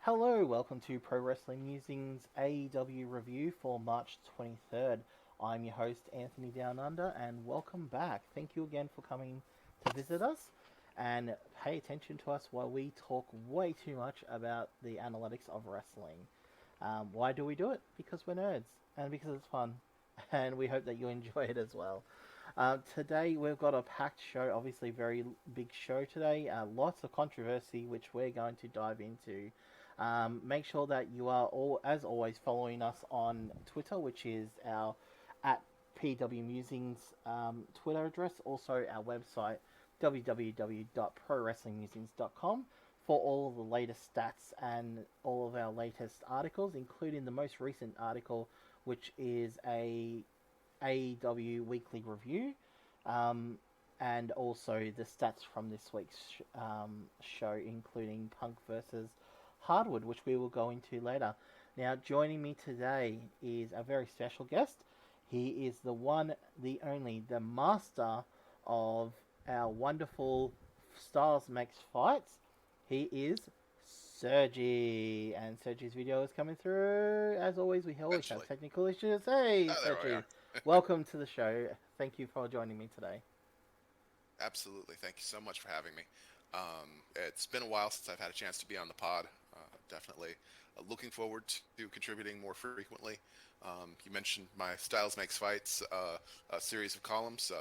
Hello, welcome to Pro Wrestling Musings AEW review for March 23rd. I'm your host, Anthony Down Under, and welcome back. Thank you again for coming to visit us and pay attention to us while we talk way too much about the analytics of wrestling. Why do we do it? Because we're nerds and because it's fun, and we hope that you enjoy it as well. Today we've got a packed show, obviously very big show today. Lots of controversy, which we're going to dive into. Make sure that you are all, as always, following us on Twitter, which is our at PW Musings Twitter address. Also, our website www.prowrestlingmusings.com for all of the latest stats and all of our latest articles, including the most recent article, which is a AEW weekly review, um, and also the stats from this week's show, including Punk versus Hardwood, which we will go into later. Now, joining me today is a very special guest. He is the one, the only, the master of our wonderful Styles Makes Fights. He is Sergi, and Sergi's video is coming through. As always, we always have Eventually. technical issues. Hey, There we Sergi, are. welcome to the show. Thank you for joining me today. Absolutely. Thank you so much for having me. It's been a while since I've had a chance to be on the pod. Definitely looking forward to contributing more frequently. You mentioned my Styles Makes Fights a series of columns.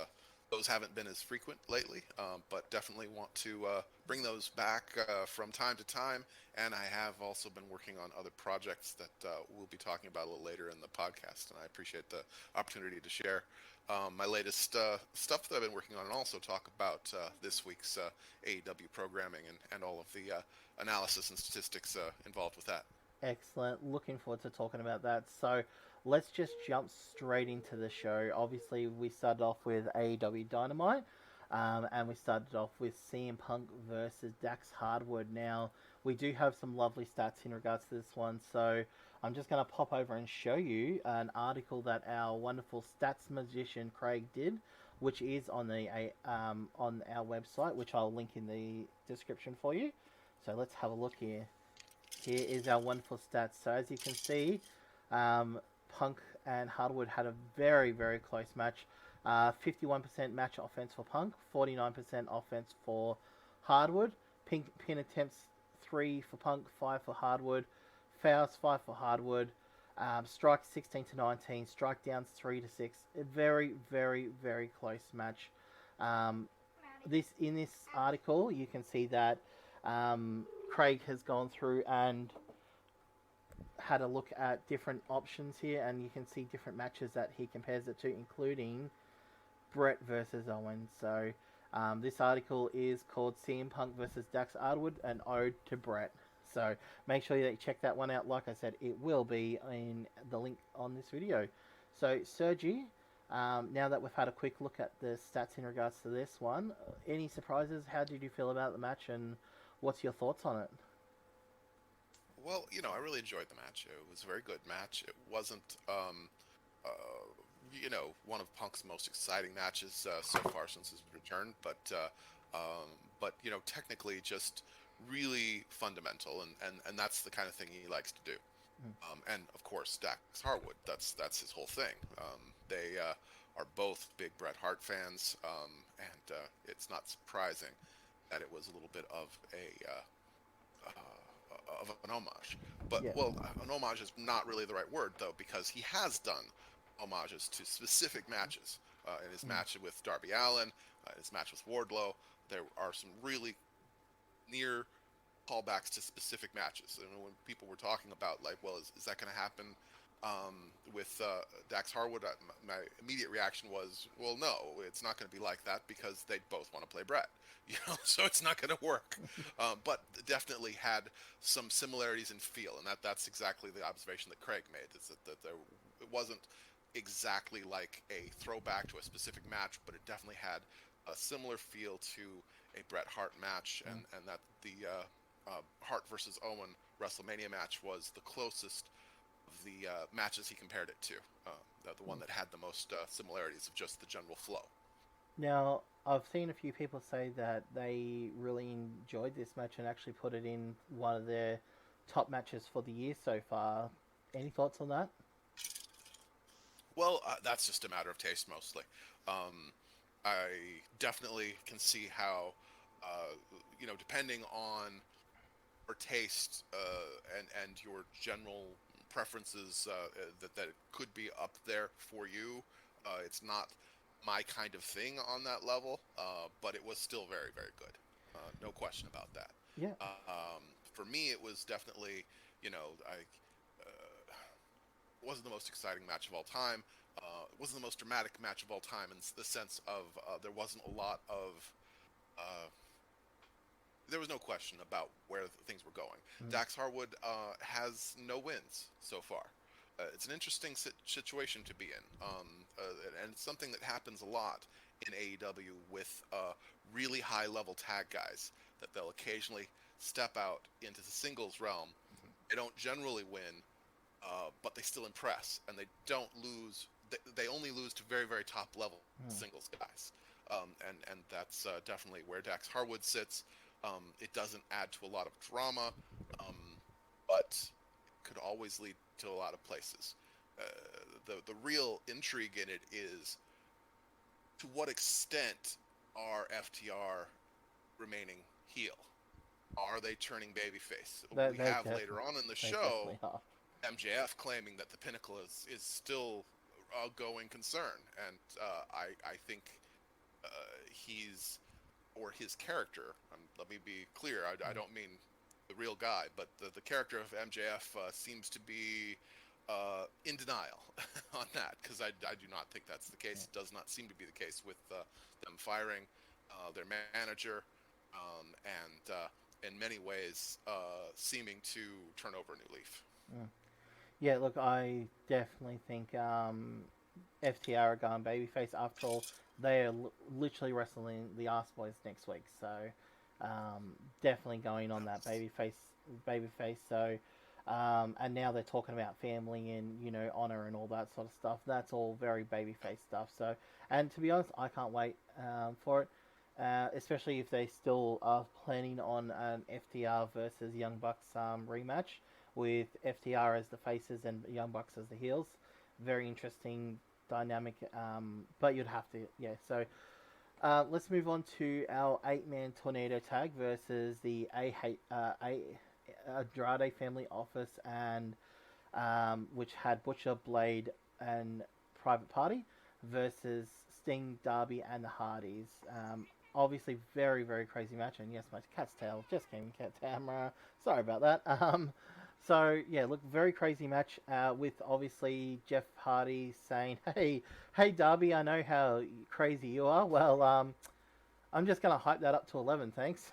Those haven't been as frequent lately, but definitely want to bring those back from time to time. And I have also been working on other projects that we'll be talking about a little later in the podcast. And I appreciate the opportunity to share my latest stuff that I've been working on, and also talk about this week's AEW programming and all of the analysis and statistics involved with that. Excellent. Looking forward to talking about that. So let's just jump straight into the show. Obviously, we started off with AEW Dynamite, and we started off with CM Punk versus Dax Hardwood. Now, we do have some lovely stats in regards to this one, so I'm just going to pop over and show you an article that our wonderful stats magician Craig did, which is on on our website, which I'll link in the description for you. So let's have a look here. Here is our wonderful stats. So as you can see, Punk and Hardwood had a very, very close match. 51% match offense for Punk, 49% offense for Hardwood. Pin attempts 3 for Punk, 5 for Hardwood. Fouls 5 for Hardwood. Strikes 16 to 19. Strike downs 3 to 6. A very, very, very close match. Um, this in this article, you can see that Craig has gone through and had a look at different options here, and you can see different matches that he compares it to, including Brett versus Owens. So this article is called CM Punk versus Dax Hardwood, an ode to Brett. So make sure that you check that one out. Like I said, it will be in the link on this video. So Sergi, now that we've had a quick look at the stats in regards to this one, any surprises? How did you feel about the match, and what's your thoughts on it? Well, I really enjoyed the match. It was a very good match. It wasn't, uh, one of Punk's most exciting matches so far since his return, but technically just really fundamental, and that's the kind of thing he likes to do. Mm. And of course, Dax Harwood. That's his whole thing. They are both big Bret Hart fans, and it's not surprising that it was a little bit of an homage. But Yeah. well, an homage is not really the right word though, because he has done homages to specific matches. In his Mm. match with Darby Allin, his match with Wardlow, there are some really near callbacks to specific matches. And when people were talking about like, well, is that going to happen with Dax Harwood? My immediate reaction was, well, no, it's not going to be like that because they both want to play Brett, so it's not going to work. But definitely had some similarities in feel, and that's exactly the observation that Craig made. Is that there it wasn't exactly like a throwback to a specific match, but it definitely had a similar feel to a Bret Hart match, Mm. and that the Hart versus Owen WrestleMania match was the closest of the matches he compared it to. The one Mm. that had the most similarities of just the general flow. Now, I've seen a few people say that they really enjoyed this match and actually put it in one of their top matches for the year so far. Any thoughts on that? Well, that's just a matter of taste mostly. Um, I definitely can see how, uh, depending on your taste and your general preferences, that it could be up there for you. It's not my kind of thing on that level, but it was still very, very good. No question about that. Yeah. For me, it was definitely, I wasn't the most exciting match of all time. It wasn't the most dramatic match of all time in the sense of there wasn't a lot of uh, there was no question about where things were going. Mm. Dax Harwood has no wins so far. It's an interesting situation to be in, and it's something that happens a lot in AEW with really high-level tag guys. That they'll occasionally step out into the singles realm. They don't generally win, but they still impress, and they don't lose. They only lose to very, very top-level Mm. singles guys, and that's definitely where Dax Harwood sits. It doesn't add to a lot of drama, um, but it could always lead to a lot of places. Uh, the real intrigue in it is to what extent are FTR remaining heel? Are they turning babyface? They, We they have later definitely on in the they show definitely are. MJF claiming that the Pinnacle is still a going concern, and I think he's or his character. Let me be clear. I Mm. don't mean the real guy, but the character of MJF seems to be in denial on that because I do not think that's the Yeah. case. It does not seem to be the case with them firing their manager and in many ways seeming to turn over a new leaf. Mm. Yeah, look, I definitely think FTR are going babyface. After all, they are literally wrestling the Ass Boys next week, so definitely going on that babyface. So, and now they're talking about family and honor and all that sort of stuff. That's all very babyface stuff. So, and to be honest, I can't wait for it. Especially if they still are planning on an FTR versus Young Bucks rematch with FTR as the faces and Young Bucks as the heels. Very interesting dynamic, but you'd have to, yeah. So let's move on to our 8-man tornado tag versus the Andrade family office, and which had Butcher, Blade, and Private Party versus Sting, Darby, and the Hardys. Obviously, very, very crazy match. And yes, my cat's tail just came in cat camera. Sorry about that. So yeah, look, very crazy match. With obviously Jeff Hardy saying, "Hey, Darby, I know how crazy you are. Well, I'm just gonna hype that up to 11, thanks."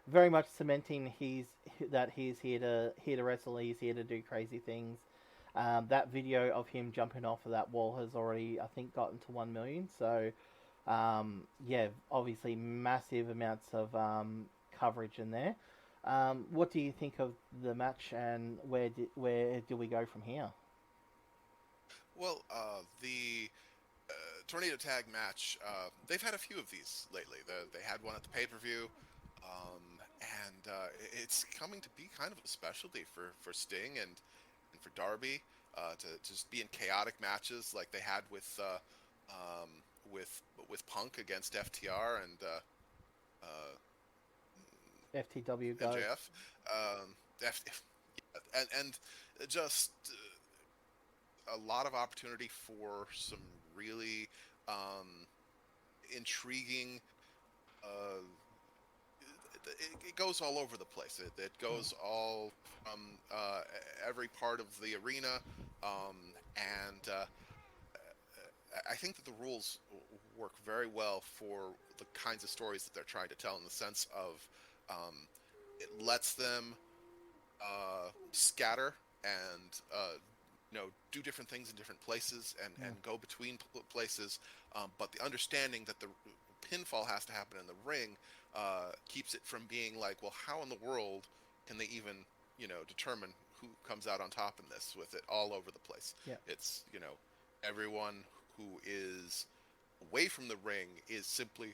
Very much cementing he's here to wrestle. He's here to do crazy things. That video of him jumping off of that wall has already, I think, gotten to 1 million. So, yeah, obviously massive amounts of coverage in there. What do you think of the match, and where do we go from here? Well, the tornado tag match. They've had a few of these lately. They had one at the pay-per-view, and it's coming to be kind of a specialty for Sting and for Darby to just be in chaotic matches like they had um, with with Punk against FTR and FTW goat. MJF. And just a lot of opportunity for some really um, intriguing. Uh, it goes all over the place. It Mm. goes all from every part of the arena, and I think that the rules work very well for the kinds of stories that they're trying to tell. In the sense of um, it lets them scatter and do different things in different places and Mm. go between places, but the understanding that the pinfall has to happen in the ring keeps it from being like, well, how in the world can they even determine who comes out on top in this with it all over the place. Yeah. It's everyone who is away from the ring is simply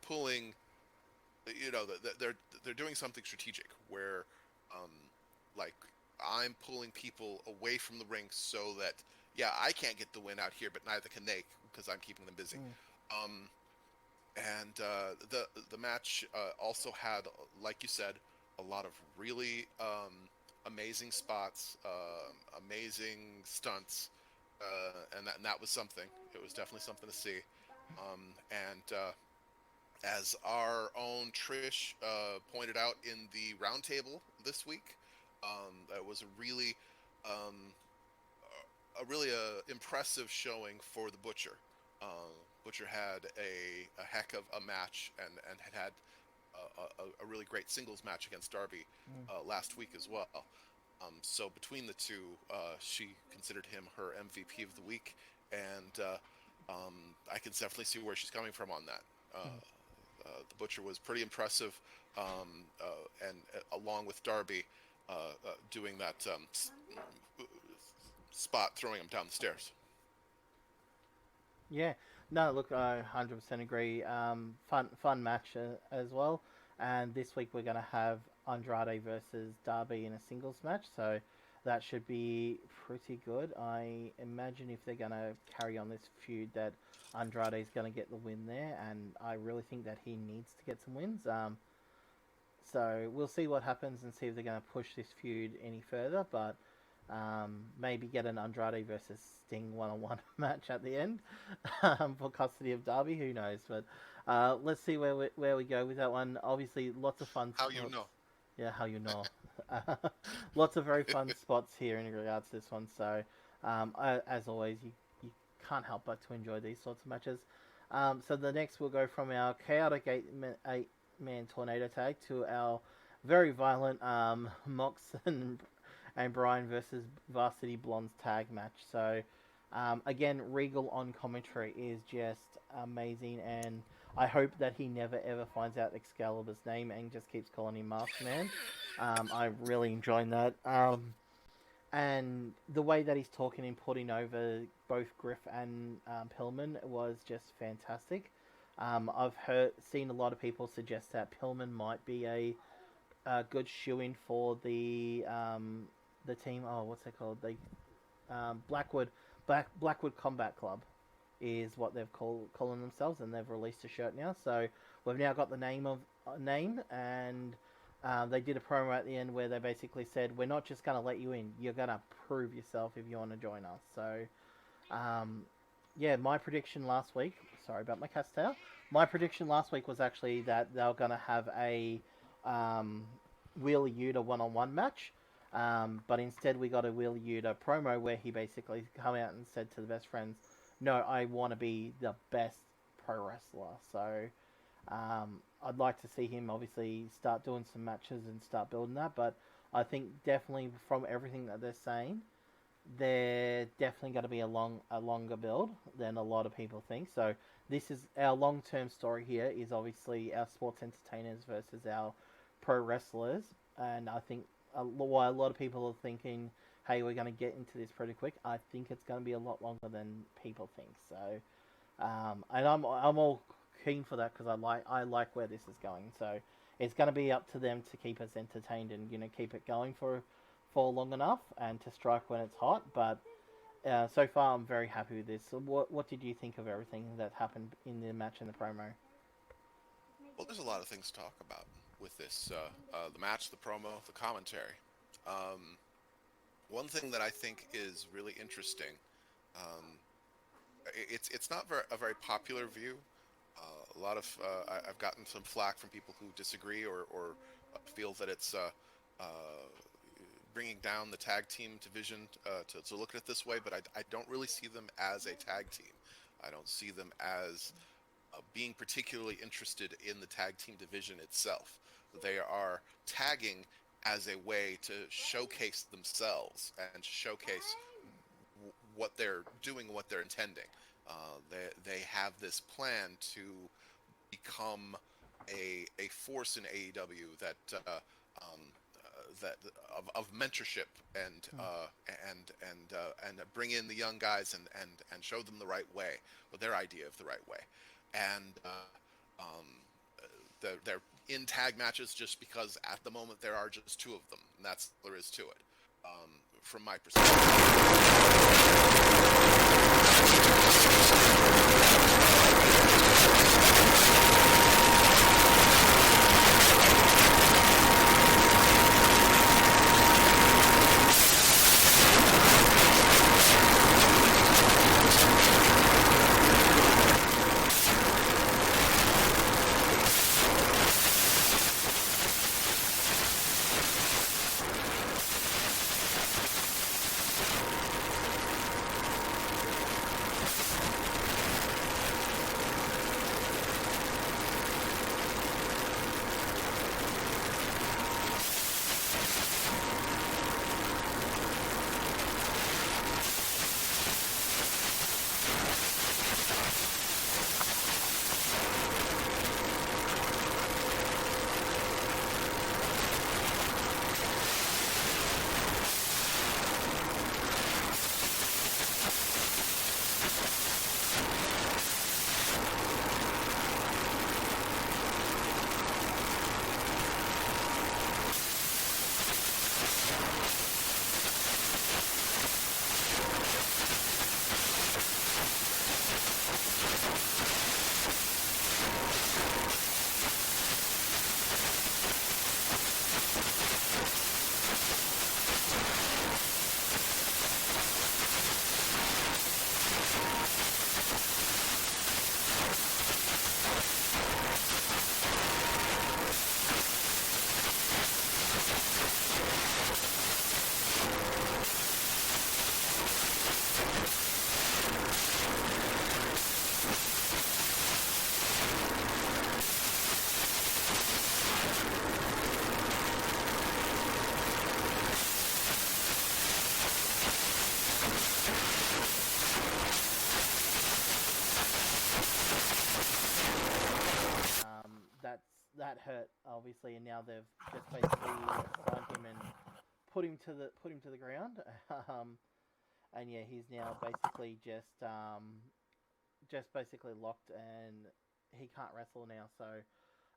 pulling, they're doing something strategic where Um, like I'm pulling people away from the ring so that yeah, I can't get the win out here, but neither can they because I'm keeping them busy. Mm. Um, and the match also had, like you said, a lot of really amazing spots, amazing stunts, and that was something. It was definitely something to see. And as our own Trish pointed out in the roundtable this week, that was um, a really impressive showing for the Butcher. Butcher had a heck of a match and had a really great singles match against Darby Mm. last week as well. So between the two, she considered him her MVP of the week, and I can definitely see where she's coming from on that. Mm. The Butcher was pretty impressive, and along with Darby, doing that spot, throwing him down the stairs. Yeah, no, look, I 100% agree. Fun match as well. And this week we're going to have Andrade versus Darby in a singles match, so that should be pretty good. I imagine if they're going to carry on this feud, that Andrade is going to get the win there, and I really think that he needs to get some wins. So we'll see what happens and see if they're going to push this feud any further. But maybe get an Andrade versus Sting one-on-one match at the end for custody of Darby. Who knows? But let's see where we go with that one. Obviously, lots of fun How you spots. know? Yeah, how you know. Lots of very fun spots here in regards to this one. So, as always, you can't help but to enjoy these sorts of matches. So the next we'll go from our chaotic eight man tornado tag to our very violent Mox and Brian versus Varsity Blondes tag match. So again, Regal on commentary is just amazing, and I hope that he never ever finds out Excalibur's name and just keeps calling him Mask Man. I'm really enjoying that. And the way that he's talking and putting over both Griff and Pillman was just fantastic. Seen a lot of people suggest that Pillman might be a good shoe in for the team. Oh, what's it called? The Blackwood Blackwood Combat Club is what they've calling themselves, and they've released a shirt now. So we've now got the name, and they did a promo at the end where they basically said, "We're not just going to let you in; you're going to prove yourself if you want to join us." So, yeah, my prediction last week. Sorry about my cat's tail. My prediction last week was actually that they were going to have a Wheeler Yuta one-on-one match. But instead, we got a Wheeler Yuta promo where he basically come out and said to the best friends, "No, I want to be the best pro wrestler." So I'd like to see him obviously start doing some matches and start building that. But I think definitely from everything that they're saying, they're definitely going to be a longer build than a lot of people think. So this is our long term story here. Is obviously our sports entertainers versus our pro wrestlers, and I think why a lot of people are thinking, "Hey, we're going to get into this pretty quick." I think it's going to be a lot longer than people think. So, and I'm all keen for that because I like where this is going. So it's going to be up to them to keep us entertained and keep it going for long enough and to strike when it's hot. But so far, I'm very happy with this. So what did you think of everything that happened in the match and the promo? Well, there's a lot of things to talk about with this: the match, the promo, the commentary. Um, One thing that I think is really interesting. Um, it's not a very popular view. A lot of I've gotten some flack from people who disagree or feel that it's bringing down the tag team division to look at it this way. But I don't really see them as a tag team. I don't see them as being particularly interested in the tag team division itself. They are tagging as a way to showcase themselves and showcase what they're doing, what they're intending. They have this plan to become a force in AEW that of mentorship and Hmm. bring in the young guys and show them the right way or their idea of the right way, and um, they're in tag matches just because at the moment there are just two of them, and that's all there is to it. From my perspective. That hurt obviously, and now they've just basically signed him and put him to the ground. And yeah, he's now basically just basically locked, and he can't wrestle now. So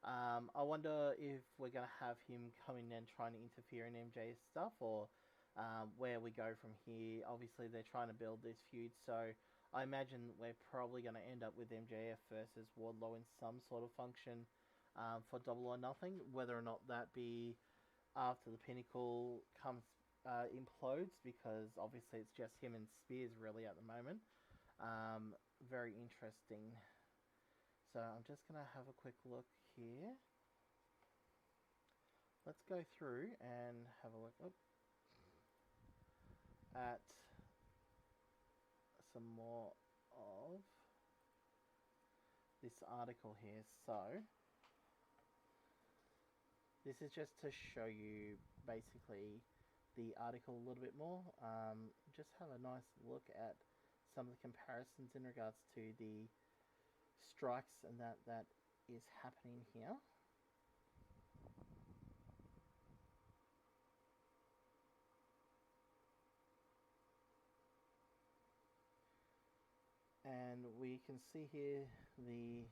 I wonder if we're gonna have him coming in trying to interfere in MJ's stuff, or where we go from here. Obviously, they're trying to build this feud, so I imagine we're probably going to end up with MJF versus Wardlow in some sort of function for Double or Nothing. Whether or not that be after the Pinnacle comes implodes, because obviously it's just him and Spears really at the moment. Very interesting. So I'm just going to have a quick look here. Let's go through and have a look at some more of this article here. So this is just to show you basically the article a little bit more. Just have a nice look at some of the comparisons in regards to the strikes and that is happening here. And we can see here the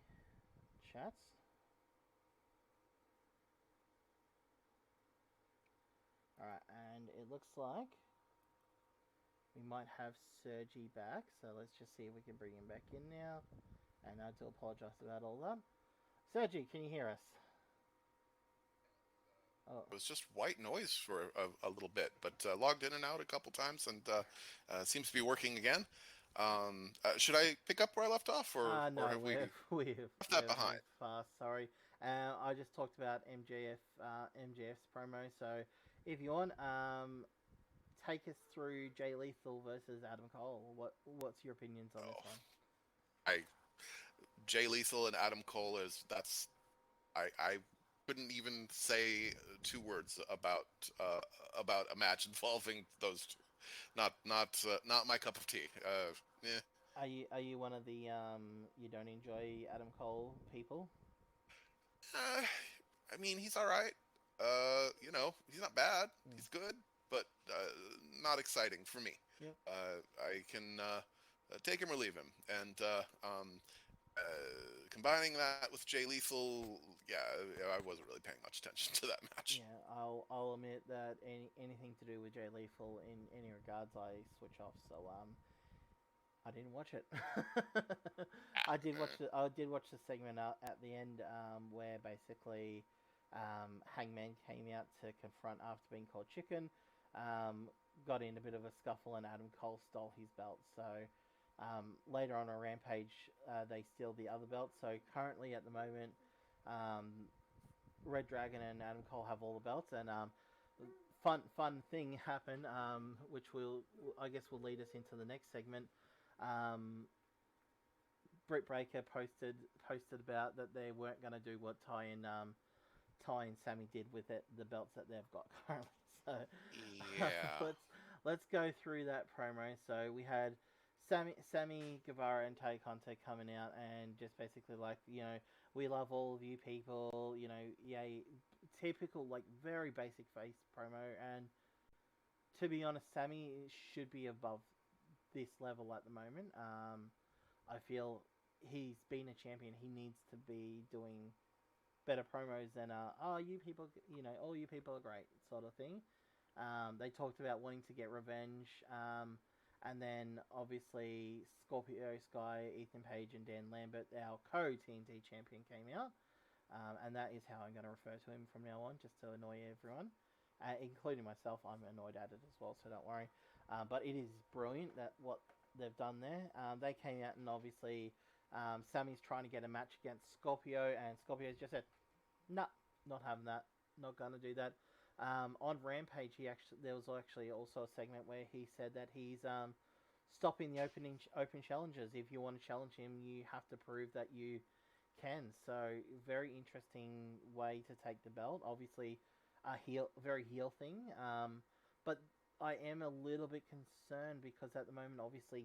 chats. Alright, and it looks like we might have Sergi back, so let's just see if we can bring him back in now. And I do apologize about all that. Sergi, can you hear us? Oh. It was just white noise for a little bit, but logged in and out a couple times, and seems to be working again. Should I pick up where I left off, or no, or have we left that behind? Fast, sorry. I just talked about MJF's promo, so if you want, take us through Jay Lethal versus Adam Cole. What's your opinions on this one? Jay Lethal and Adam Cole I couldn't even say two words about a match involving those two. Not my cup of tea. Yeah. Are you one of the you don't enjoy Adam Cole people? I mean, he's all right. He's not bad. He's good, but not exciting for me. Yep. I can take him or leave him, and Combining that with Jay Lethal, yeah, I wasn't really paying much attention to that match. Yeah, I'll admit that anything to do with Jay Lethal in any regards, I switch off. So I didn't watch it. I did watch the segment at the end where basically Hangman came out to confront after being called chicken. Um, got in a bit of a scuffle and Adam Cole stole his belt. So later on a Rampage, they steal the other belt. So currently at the moment, um, Red Dragon and Adam Cole have all the belts, and fun thing happened, which will I guess will lead us into the next segment. Um, Britt Baker posted about that they weren't going to do what Ty and Sammy did with the belts that they've got currently. So Yeah. let's let's go through that promo. So we had Sammy Guevara and Tay Conte coming out and just basically like, we love all of you people, yay, typical like very basic face promo. And to be honest, Sammy should be above this level at the moment. I feel he's been a champion. He needs to be doing better promos than oh, you people, all you people are great sort of thing. They talked about wanting to get revenge, and then obviously Scorpio Sky, Ethan Page, and Dan Lambert, our co-TNT champion, came out, and that is how I'm going to refer to him from now on, just to annoy everyone, including myself. I'm annoyed at it as well, so don't worry. But it is brilliant that what they've done there. They came out and obviously Sammy's trying to get a match against Scorpio, and Scorpio's just said, "Nah, not having that. Not gonna do that." On Rampage, there was actually also a segment where he said that he's stopping the open challenges. If you want to challenge him, you have to prove that you can. So very interesting way to take the belt. Obviously, a very heel thing. But I am a little bit concerned because at the moment, obviously,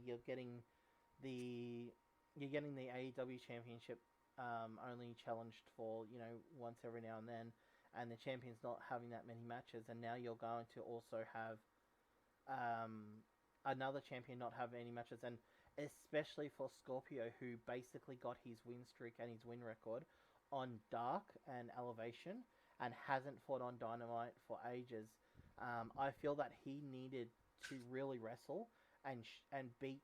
the you're getting the AEW championship only challenged for once every now and then, and the champion's not having that many matches, and now you're going to also have another champion not have any matches, and especially for Scorpio, who basically got his win streak and his win record on Dark and Elevation, and hasn't fought on Dynamite for ages. I feel that he needed to really wrestle and beat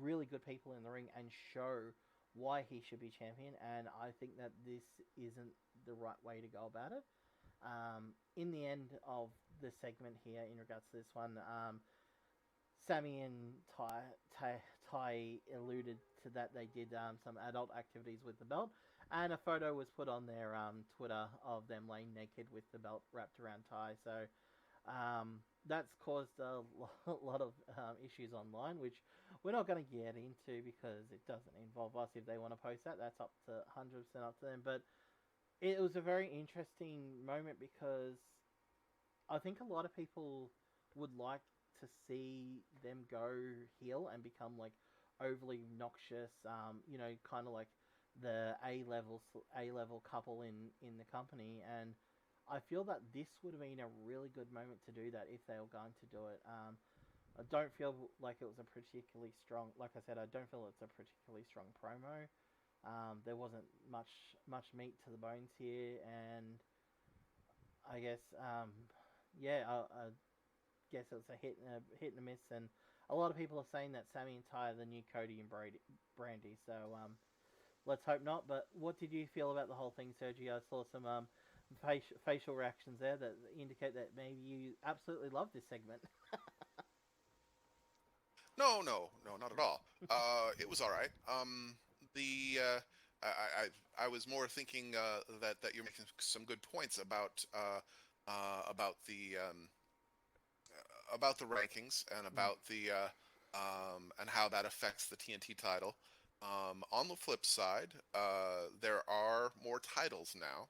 really good people in the ring and show why he should be champion. And I think that this isn't the right way to go about it. In the end of the segment here, in regards to this one, Sammy and Ty alluded to that they did some adult activities with the belt, and a photo was put on their Twitter of them laying naked with the belt wrapped around Ty. So that's caused a lot of issues online, which we're not going to get into because it doesn't involve us. If they want to post that, that's up to 100% up to them. But it was a very interesting moment because I think a lot of people would like to see them go heel and become like overly obnoxious, kind of like the A level couple in the company. And I feel that this would have been a really good moment to do that if they were going to do it. I don't feel like it was a particularly strong. Like I said, I don't feel it's a particularly strong promo. There wasn't much meat to the bones here, and I guess I guess it was a hit and a miss. And a lot of people are saying that Sammy and Ty are the new Cody and Brandy. So let's hope not. But what did you feel about the whole thing, Sergio? I saw some facial reactions there that indicate that maybe you absolutely love this segment. No, no, no, not at all. It was all right. The I was more thinking that you're making some good points about about the rankings and Mm. about the and how that affects the TNT title. On the flip side, there are more titles now.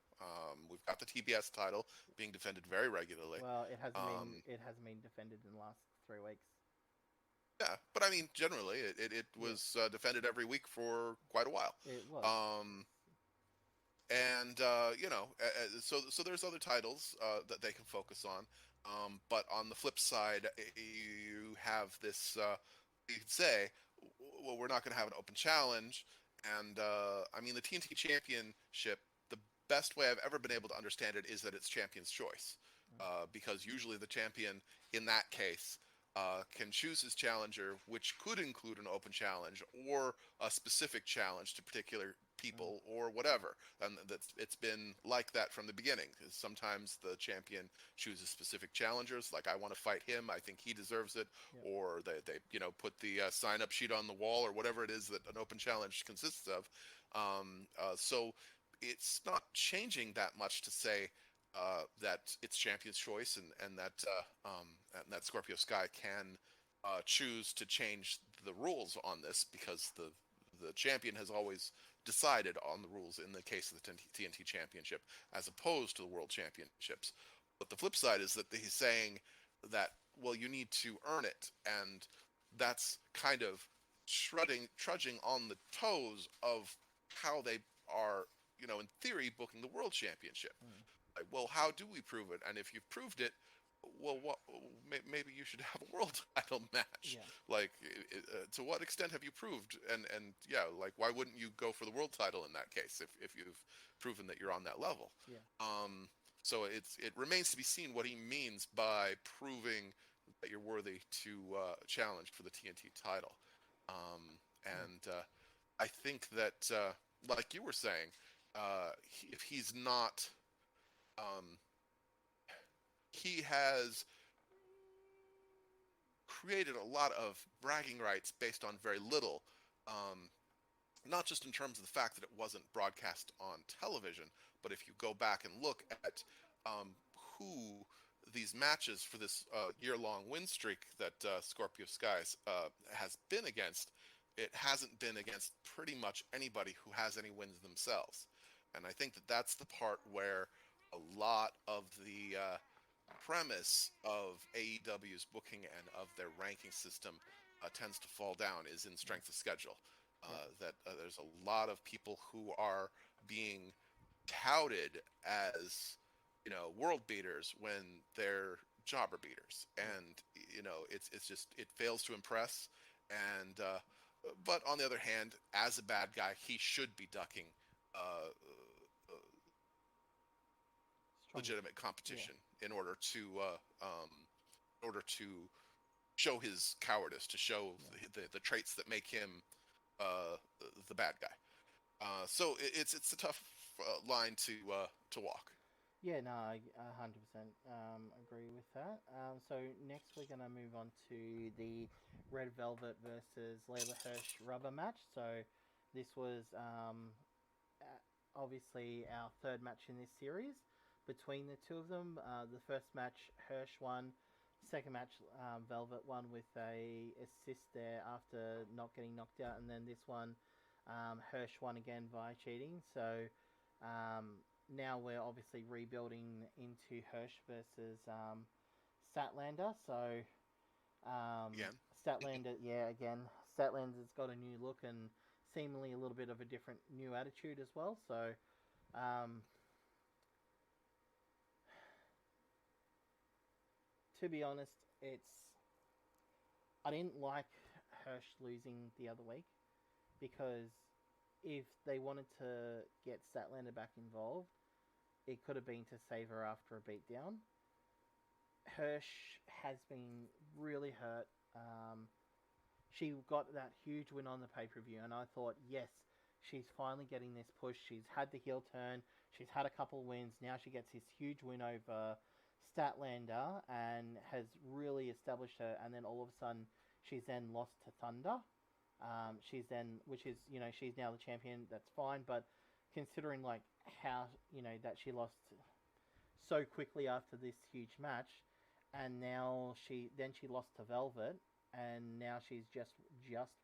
We've got the TBS title being defended very regularly. Well, Um, it hasn't been defended in the last 3 weeks. yeah, but I mean, generally, it Yeah, was defended every week for quite a while. it was. Um, and so there's other titles that they can focus on. But on the flip side, you have this. You could say, well, we're not going to have an open challenge, And I mean, the TNT Championship, the best way I've ever been able to understand it is that it's champion's choice, because usually the champion in that case can choose his challenger, which could include an open challenge or a specific challenge to particular Mm. people or whatever. And it's been like that from the beginning. Sometimes the champion chooses specific challengers, like I want to fight him, I think he deserves it, Yep. or they put the sign up sheet on the wall or whatever it is that an open challenge consists of. So it's not changing that much to say that it's champion's choice, and that Scorpio Sky can choose to change the rules on this, because the champion has always decided on the rules in the case of the TNT Championship, as opposed to the World Championships. But the flip side is that he's saying that, well, you need to earn it, and that's kind of trudging on the toes of how they are, in theory, booking the World Championship. Mm. Like, well, how do we prove it? And if you've proved it, well, maybe you should have a world title match. Yeah. Like, to what extent have you proved? And yeah, like, why wouldn't you go for the world title in that case if you've proven that you're on that level? Yeah. Um, so it remains to be seen what he means by proving that you're worthy to challenge for the TNT title. Mm. And I think that, like you were saying, if he's not, um, he has created a lot of bragging rights based on very little. Um, Not just in terms of the fact that it wasn't broadcast on television, but if you go back and look at who these matches for this year-long win streak that Scorpio Skies has been against, it hasn't been against pretty much anybody who has any wins themselves. And I think that that's the part where a lot of the premise of AEW's booking and of their ranking system tends to fall down, is in Mm. strength of schedule. Yep. That there's a lot of people who are being touted as, world beaters when they're jobber beaters, Yep. and it's just, it fails to impress. And but on the other hand, as a bad guy, he should be ducking uh, Stronger. legitimate Yeah. competition in order to show his cowardice, to show Yeah. the traits that make him uh, the bad guy. So it's a tough line to walk. Yeah, no, I 100% agree with that. So next we're going to move on to the Red Velvet versus Layla Hirsch rubber match. So this was obviously our third match in this series between the two of them. The first match, Hirsch won. Second match, Velvet won with a assist there after not getting knocked out, and then this one, Hirsch won again via cheating. So now we're obviously rebuilding into Hirsch versus Statlander. So Again, Statlander, yeah, again, Statlander's got a new look and seemingly a little bit of a different new attitude as well. So um, to be honest, it's I didn't like Hirsch losing the other week because if they wanted to get Statlander back involved, it could have been to save her after a beatdown. Hirsch has been really hurt. She got that huge win on the pay per view, and I thought, yes, she's finally getting this push. She's had the heel turn. She's had a couple wins. Now she gets this huge win over Statlander and has really established her. And then all of a sudden, she's then lost to Thunder. She's then, which is, she's now the champion. That's fine, but considering like how that she lost so quickly after this huge match, and now she lost to Velvet, and now she's just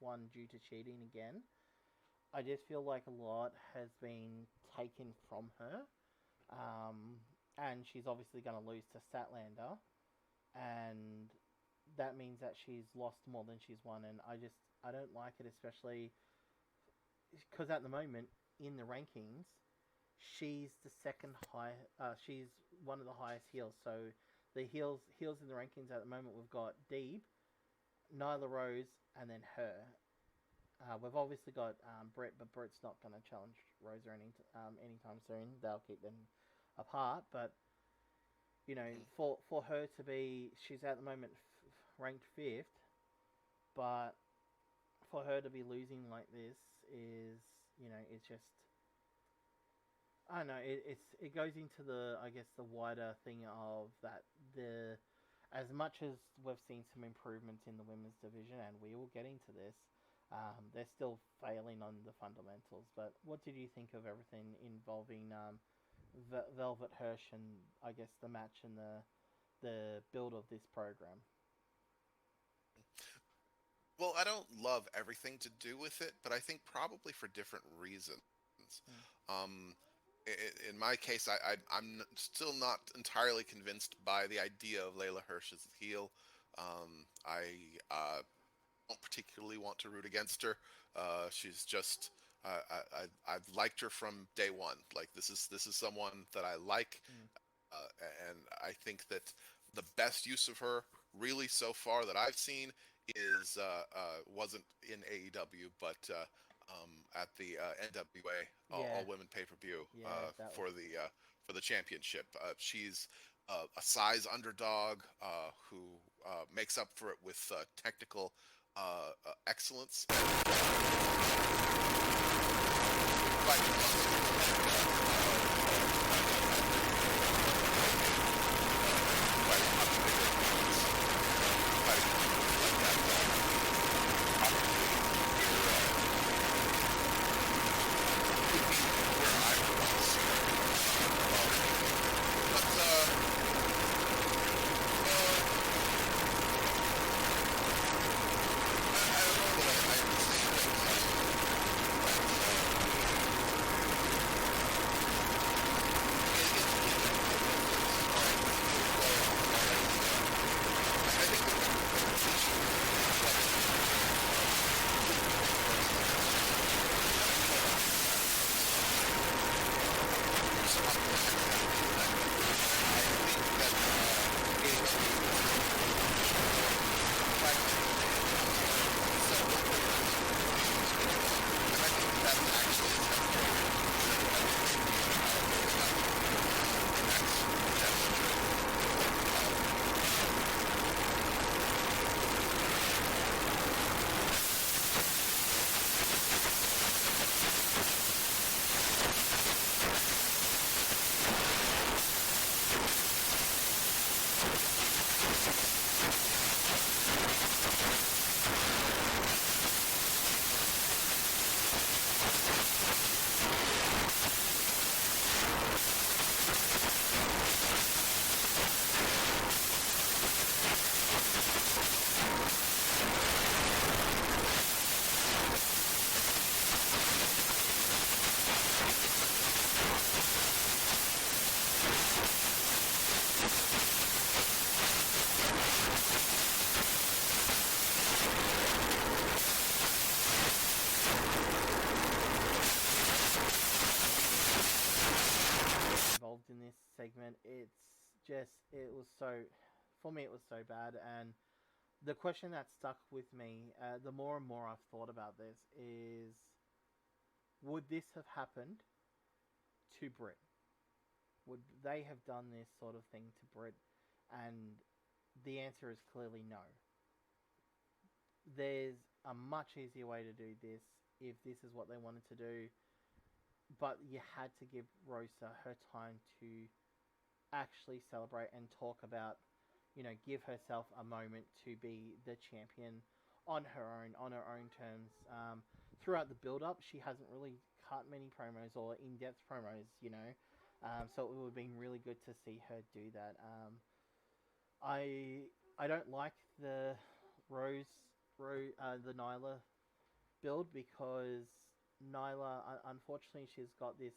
won due to cheating again. I just feel like a lot has been taken from her, um, and she's obviously going to lose to Statlander, and that means that she's lost more than she's won, and I don't like it, especially because at the moment in the rankings, she's the second high. She's one of the highest heels. So the heels in the rankings at the moment we've got Deeb, Nyla Rose, and then her. We've obviously got Brett, but Brett's not going to challenge Rosa anytime soon. They'll keep them apart. But Mm. for her to be, she's at the moment ranked fifth, but for her to be losing like this is, it's just, I don't know. It goes into the, I guess, the wider thing of that the as much as we've seen some improvements in the women's division, and we will get into this, they're still failing on the fundamentals. But what did you think of everything involving Velvet Hirsch and, I guess, the match and the build of this program? Well, I don't love everything to do with it, but I think probably for different reasons. Mm. Um, in my case, I'm still not entirely convinced by the idea of Layla Hirsch as a heel. I don't particularly want to root against her. She's just I've liked her from day one. Like this is someone that I like, Mm. uh, and I think that the best use of her, really so far that I've seen, is wasn't in AEW, but at the NWA Yeah, All Women Pay Per View yeah, that was. for the championship. She's a size underdog who makes up for it with technical excellence. Involved in this segment. It's just, it was so, for me, it was so bad. And the question that stuck with me, the more and more I've thought about this, is would this have happened to Brit? Would they have done this sort of thing to Brit? And the answer is clearly no. There's a much easier way to do this if this is what they wanted to do, but you had to give Rosa her time to actually celebrate and talk about, give herself a moment to be the champion on her own terms. Throughout the build up, she hasn't really cut many promos or in depth promos. So it would have been really good to see her do that. I don't like the the Nyla build because Nyla, unfortunately, she's got this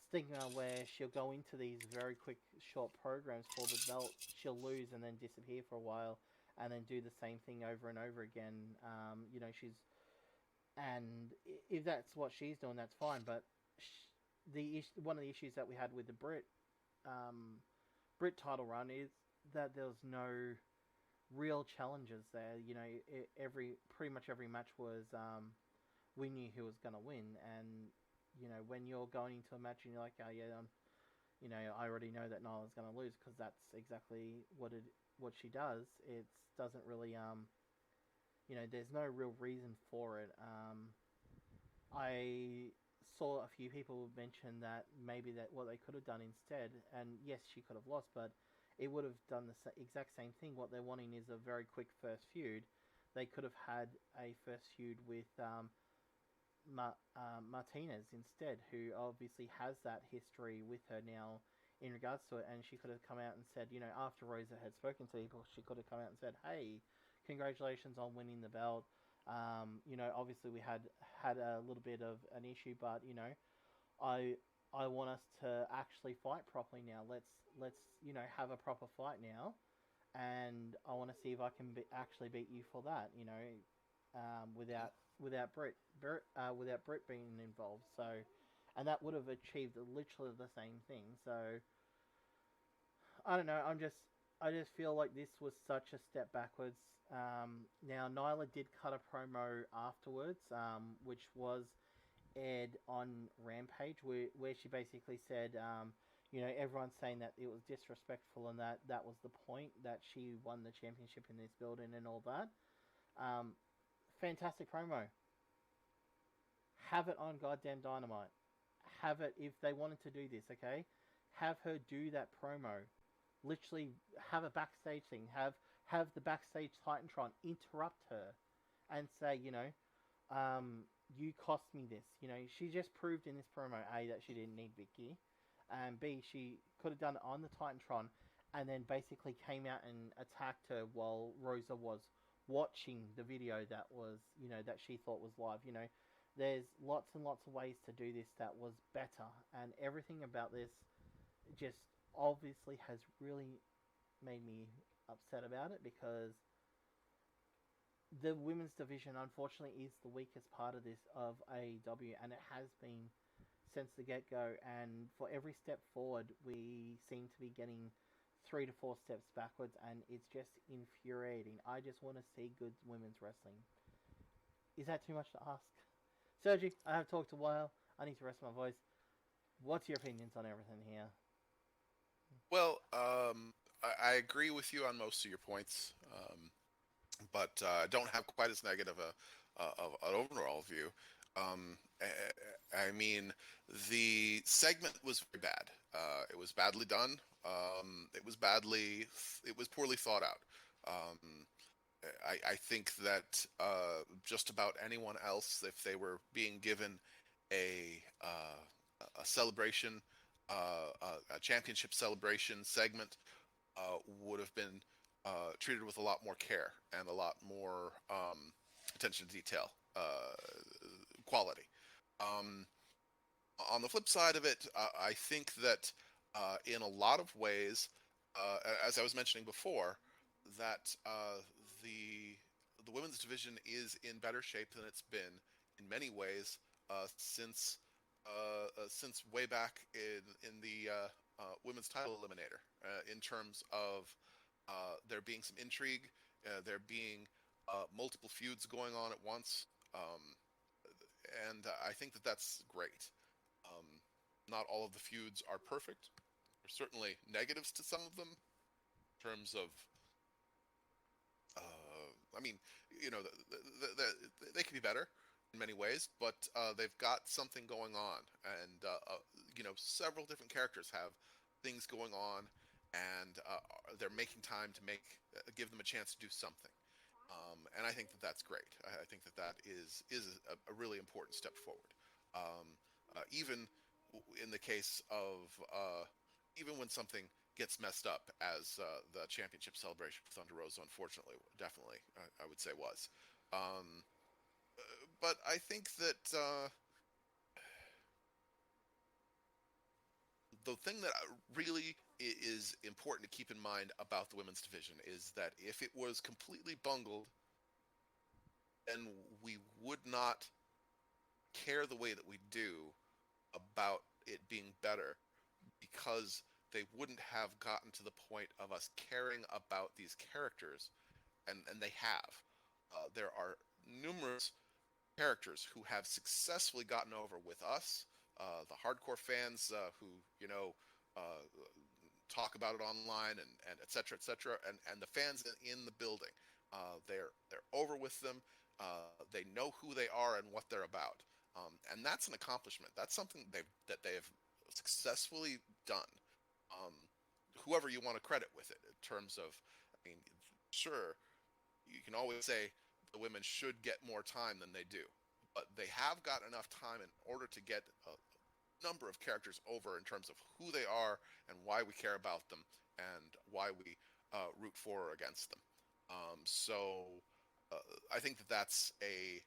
stigma where she'll go into these very quick, short programs for the belt. She'll lose and then disappear for a while, and then do the same thing over and over again. She's and if that's what she's doing, that's fine. But one of the issues that we had with the um, Brit title run is that there was no real challenges there. Every pretty much every match was we knew who was going to win, and when you're going into a match and you're like, oh yeah, I already know that Nyla's going to lose because that's exactly what she does. It doesn't really there's no real reason for it. I saw a few people mention that maybe that what they could have done instead, and yes, she could have lost, but it would have done the exact same thing. What they're wanting is a very quick first feud. They could have had a first feud with Martinez instead, who obviously has that history with her now in regards to it, and she could have come out and said, after Rosa had spoken to people, she could have come out and said, "Hey, congratulations on winning the belt." Obviously we had a little bit of an issue, but I I want us to actually fight properly now. Let's have a proper fight now, and I want to see if I can actually beat you for that. Without without Britt being involved. So, and that would have achieved literally the same thing. So I don't know. I just feel like this was such a step backwards. Now Nyla did cut a promo afterwards, which was aired on Rampage, where she basically said, everyone's saying that it was disrespectful and that was the point, that she won the championship in this building and all that. Um, Fantastic promo. Have it on goddamn Dynamite. Have it if they wanted to do this, okay? Have her do that promo. Literally have a backstage thing. Have the backstage Titantron interrupt her and say, you cost me this. She just proved in this promo A that she didn't need Vicky, and B she could have done it on the Titantron, and then basically came out and attacked her while Rosa was watching the video that was that she thought was live. There's lots and lots of ways to do this that was better, and everything about this just obviously has really made me upset about it because the women's division unfortunately is the weakest part of this of AEW, and it has been since the get go. And for every step forward, we seem to be getting 3 to 4 steps backwards, and it's just infuriating. I just want to see good women's wrestling. Is that too much to ask? Sergi, I have talked a while. I need to rest my voice. What's your opinions on everything here? Well, I agree with you on most of your points, but don't have quite as negative of an overall view. I mean, the segment was very bad. It was badly done. It was poorly thought out. Um, I think that just about anyone else, if they were being given a uh, a celebration, a championship celebration segment, would have been treated with a lot more care and a lot more attention to detail, quality. Um, on the flip side of it, I think that in a lot of ways, as I was mentioning before, that the the women's division is in better shape than it's been in many ways since way back in the women's title eliminator. In terms of there being some intrigue, there being multiple feuds going on at once, and I think that that's great. Um, Not all of the feuds are perfect. There's certainly negatives to some of them in terms of, I mean, they can be better in many ways, but they've got something going on, and several different characters have things going on, and they're making time to give them a chance to do something. And I think that that's great. I think that that is a really important step forward. Even in the case of even when something gets messed up, as the championship celebration with Thunder Rosa, unfortunately, definitely, I would say was. Um, but I think that the thing that really is important to keep in mind about the women's division is that if it was completely bungled, then we would not care the way that we do about it being better, because they wouldn't have gotten to the point of us caring about these characters and they have. There are numerous characters who have successfully gotten over with us, the hardcore fans who uh, talk about it online and et cetera, and the fans in the building. They're over with them. They know who they are and what they're about, and that's an accomplishment. That's something they have successfully done. Um, Whoever you want to credit with it in terms of, I mean, sure, you can always say the women should get more time than they do, but they have got enough time in order to get a number of characters over in terms of who they are and why we care about them and why we root for or against them. So uh, I think that's a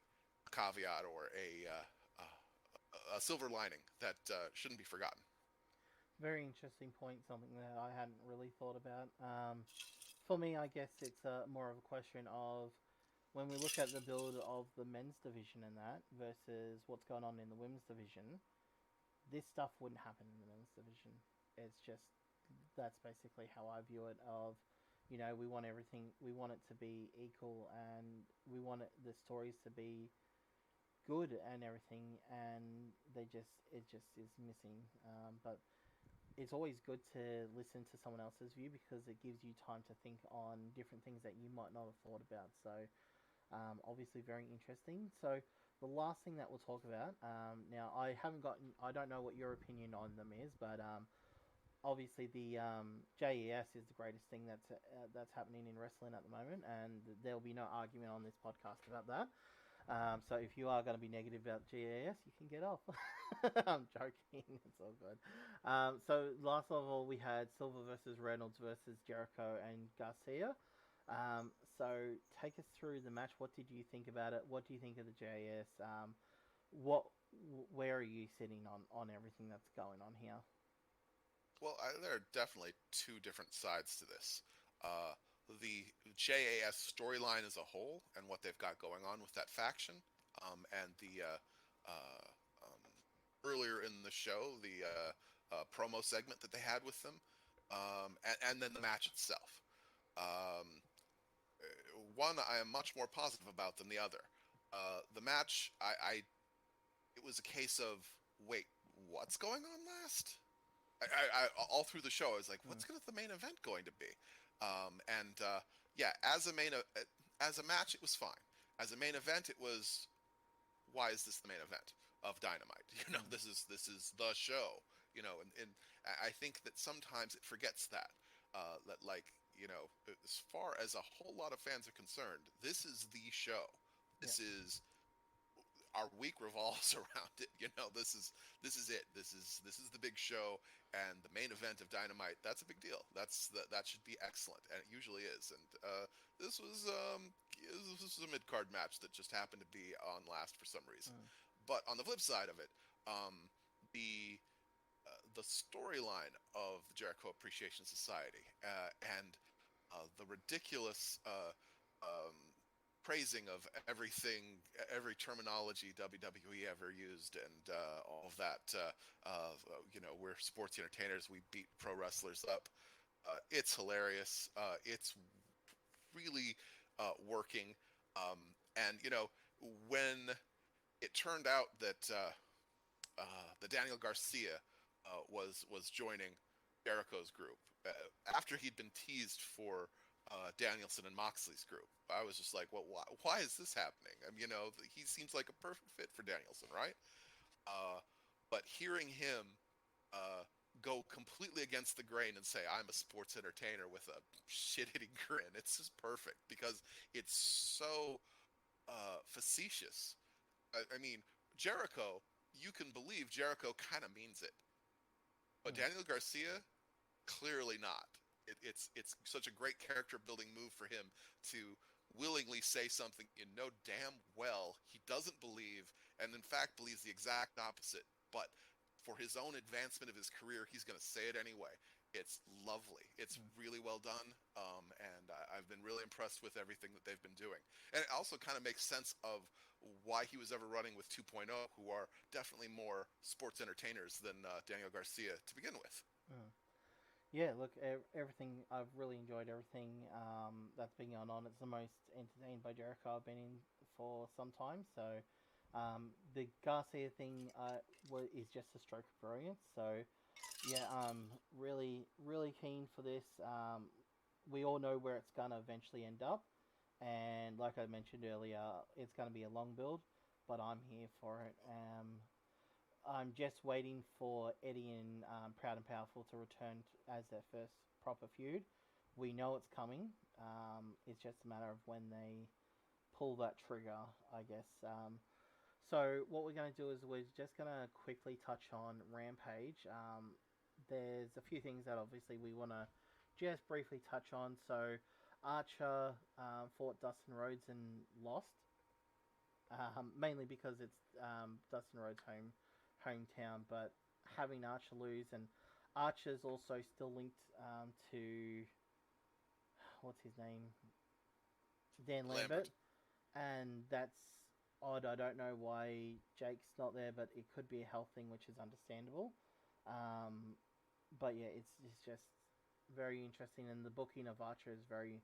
caveat or a silver lining that shouldn't be forgotten. Very interesting point, something that I hadn't really thought about. For me, I guess it's more of a question of when we look at the build of the men's division and that versus what's going on in the women's division, this stuff wouldn't happen in the men's division. It's just that's basically how I view it. Of we want everything, we want it to be equal, and we want the stories to be good and everything, and it just is missing. But it's always good to listen to someone else's view because it gives you time to think on different things that you might not have thought about. So obviously very interesting. So the last thing that we'll talk about now, I don't know what your opinion on them is, but obviously the JES is the greatest thing that's happening in wrestling at the moment, and there'll be no argument on this podcast about that. So if you are going to be negative about GAS, you can get off. I'm joking. It's all good. So last of all, we had Silver versus Reynolds versus Jericho and Garcia. So take us through the match. What did you think about it? What do you think of the JAS? What, where are you sitting on everything that's going on here? Well, there are definitely two different sides to this. Uh, the JAS storyline as a whole and what they've got going on with that faction, and the uh, um, earlier in the show, the promo segment that they had with them, and then the match itself. Um, One I am much more positive about than the other. The match, it was a case of wait, what's going on last? All through the show, I was like, Mm, what's the main event going to be? And yeah, as a match, it was fine. As a main event, it was why is this the main event of Dynamite? mm, This is the show. And I think that sometimes it forgets that that like as far as a whole lot of fans are concerned, this is the show. yeah. This is our week revolves around it. This is it. This is the big show and the main event of Dynamite. That's a big deal. That should be excellent, and it usually is. And this was this was a mid card match that just happened to be on last for some reason. Mm, But on the flip side of it, the the storyline of the Jericho Appreciation Society and the ridiculous um, praising of everything, every terminology WWE ever used, and all of that. We're sports entertainers. We beat pro wrestlers up. It's hilarious. It's really working. And when it turned out that the Daniel Garcia was joining Jericho's group after he'd been teased for Danielson and Moxley's group. I was just like, well, why is this happening? I mean, he seems like a perfect fit for Danielson, right? Uh, but hearing him uh, go completely against the grain and say, I'm a sports entertainer with a shit-hitting grin, it's just perfect because it's so facetious. I mean, Jericho, you can believe Jericho kind of means it, but mm, Daniel Garcia, clearly not. It's such a great character building move for him to willingly say something you know damn well he doesn't believe, and in fact believes the exact opposite. But for his own advancement of his career, he's going to say it anyway. It's lovely. It's mm. really well done, and I've been really impressed with everything that they've been doing. And it also kind of makes sense of why he was ever running with 2.0, who are definitely more sports entertainers than Daniel Garcia to begin with. Mm. Yeah, look, everything I've really enjoyed everything that's been going on. It's the most entertained by Jericho I've been in for some time. So the Garcia thing is just a stroke of brilliance. So yeah, I'm really keen for this. We all know where it's gonna eventually end up, and like I mentioned earlier, it's gonna be a long build, but I'm here for it. I'm just waiting for Eddie and Proud and Powerful to return as their first proper feud. We know it's coming. It's just a matter of when they pull that trigger, I guess. So what we're going to do is we're just going to quickly touch on Rampage. There's a few things that obviously we want to just briefly touch on. So Archer fought Dustin Rhodes and lost, mainly because it's Dustin Rhodes' hometown. But having Archer lose, and Archer's also still linked to what's his name, Dan Lambert, Lambert. and that's odd. I don't know why Jake's not there, but it could be a health thing, which is understandable. Um, but yeah, it's just very interesting, and the booking of Archer is very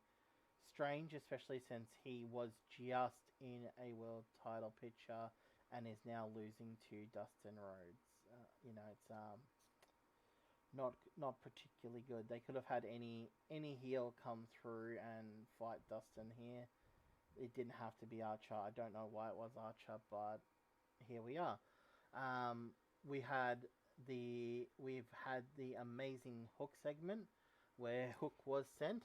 strange, especially since he was just in a world title picture and is now losing to Dustin Rhodes. It's not particularly good. They could have had any heel come through and fight Dustin here. It didn't have to be Archer. I don't know why it was Archer, but here we are. Um, we've had the amazing Hook segment where Hook was sent.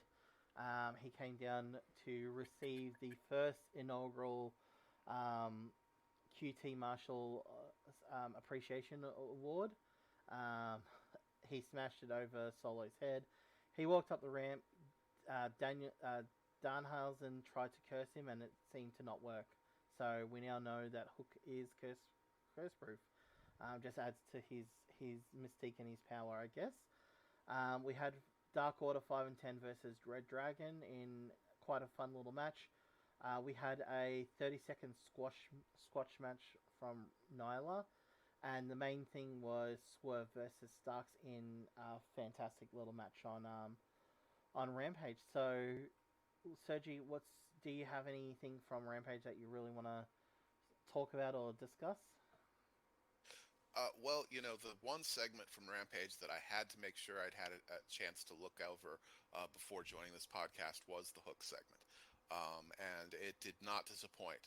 He came down to receive the first inaugural um, QT Marshall Appreciation Award. Um, he smashed it over Solo's head. He walked up the ramp. Daniel Danhausen tried to curse him, and it seemed to not work. So we now know that Hook is curse proof. Just adds to his mystique and his power, I guess. We had Dark Order 5 and 10 versus Red Dragon in quite a fun little match. We had a 30-second squash match from Nyla, and the main thing was Swerve versus Starks in a fantastic little match on Rampage. So, Sergi, do you have anything from Rampage that you really want to talk about or discuss? Well, the one segment from Rampage that I had to make sure I'd had a chance to look over before joining this podcast was the Hook segment, and it did not disappoint.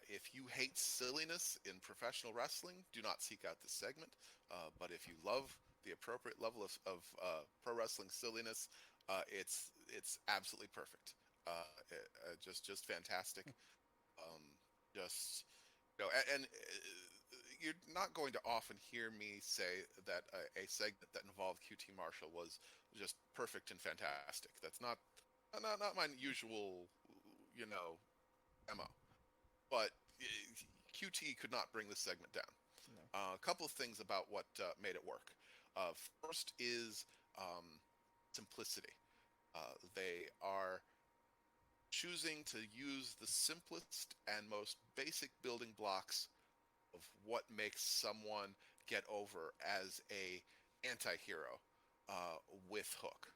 If you hate silliness in professional wrestling, do not seek out this segment. But if you love the appropriate level of pro wrestling silliness, it's absolutely perfect. Just fantastic. Um, just you're not going to often hear me say that a segment that involved QT Marshall was just perfect and fantastic. That's not my usual, you know, mo. But QT could not bring this segment down. No. A couple of things about what made it work. First is um, simplicity. They are choosing to use the simplest and most basic building blocks of what makes someone get over as a anti-hero uh, with Hook.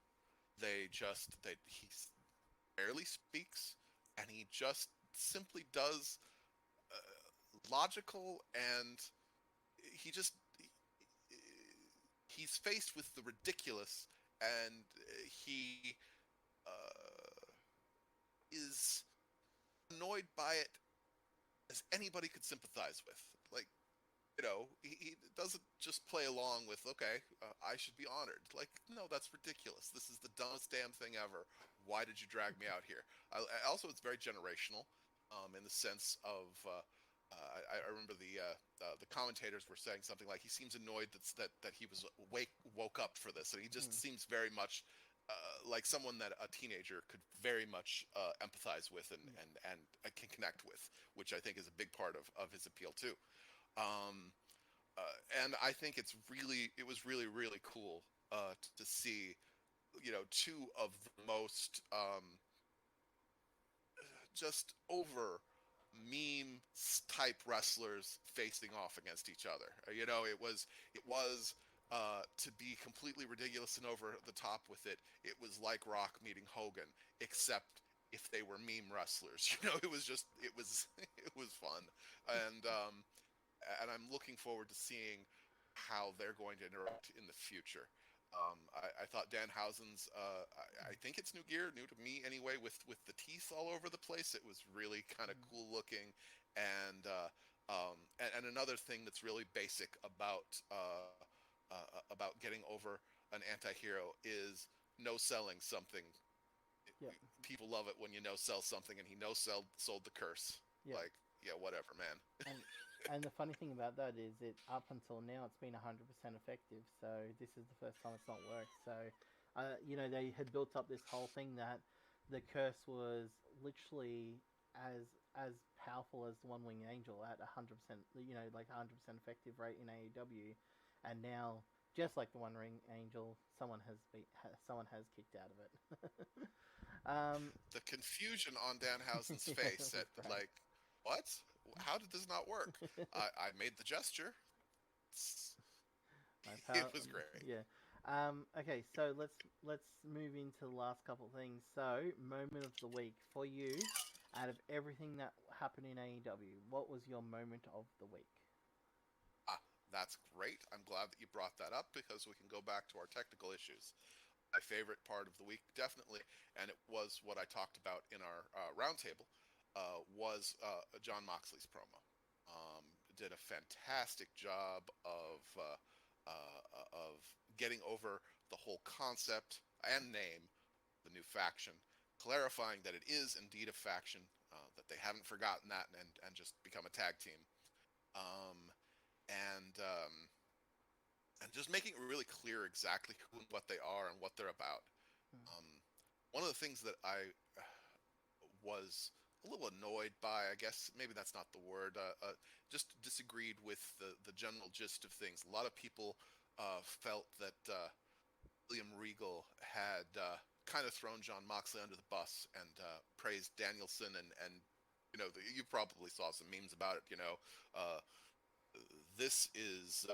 He barely speaks, and he just simply does logical, and he just he's faced with the ridiculous, and he uh, is annoyed by it as anybody could sympathize with. Like, he doesn't just play along with, okay, I should be honored. Like, no, that's ridiculous. This is the dumbest damn thing ever. Why did you drag me out here? Also, it's very generational, in the sense of, I remember the commentators were saying something like he seems annoyed that he was woke up for this, and he just Hmm. seems very much like someone that a teenager could very much empathize with Yeah. and can connect with, which I think is a big part of his appeal too. Um, and I think it was really cool to see, two of the most just over meme type wrestlers facing off against each other. It was To be completely ridiculous and over the top with it, it was like Rock meeting Hogan, except if they were meme wrestlers. It was just it was fun, and um, and I'm looking forward to seeing how they're going to interact in the future. I thought Danhausen's, I think it's new gear, new to me anyway, with the teeth all over the place. It was really kind of cool looking, and, and another thing that's really basic about getting over an anti-hero is no selling something. Yep. People love it when you no sell something, and he no sold the curse. Yep. Like, yeah, whatever, man. And and the funny thing about that is, it up until now it's been 100% effective. So this is the first time it's not worked. So, they had built up this whole thing that the curse was literally as powerful as the One Winged Angel at 100%. Like 100% effective rate in AEW, and now just like the One Ring Angel, someone has kicked out of it. The confusion on Danhausen's Yeah, it face was at great. like, what? How did this not work? I made the gesture. My It power, was great. yeah. Okay, so let's move into the last couple of things. So, moment of the week for you. Out of everything that happened in AEW, what was your moment of the week? Ah, that's great. I'm glad that you brought that up because we can go back to our technical issues. My favorite part of the week, definitely, and it was what I talked about in our roundtable, was John Moxley's promo. Did a fantastic job of getting over the whole concept and name, the new faction, clarifying that it is indeed a faction, that they haven't forgotten that and just become a tag team. Um, and and just making it really clear exactly who and what they are and what they're about. Hmm. Um, One of the things that I was a little annoyed by, I guess maybe that's not the word, just disagreed with the general gist of things. A lot of people felt that William Regal had kind of thrown John Moxley under the bus and praised Danielson and you probably saw some memes about it. Uh, this is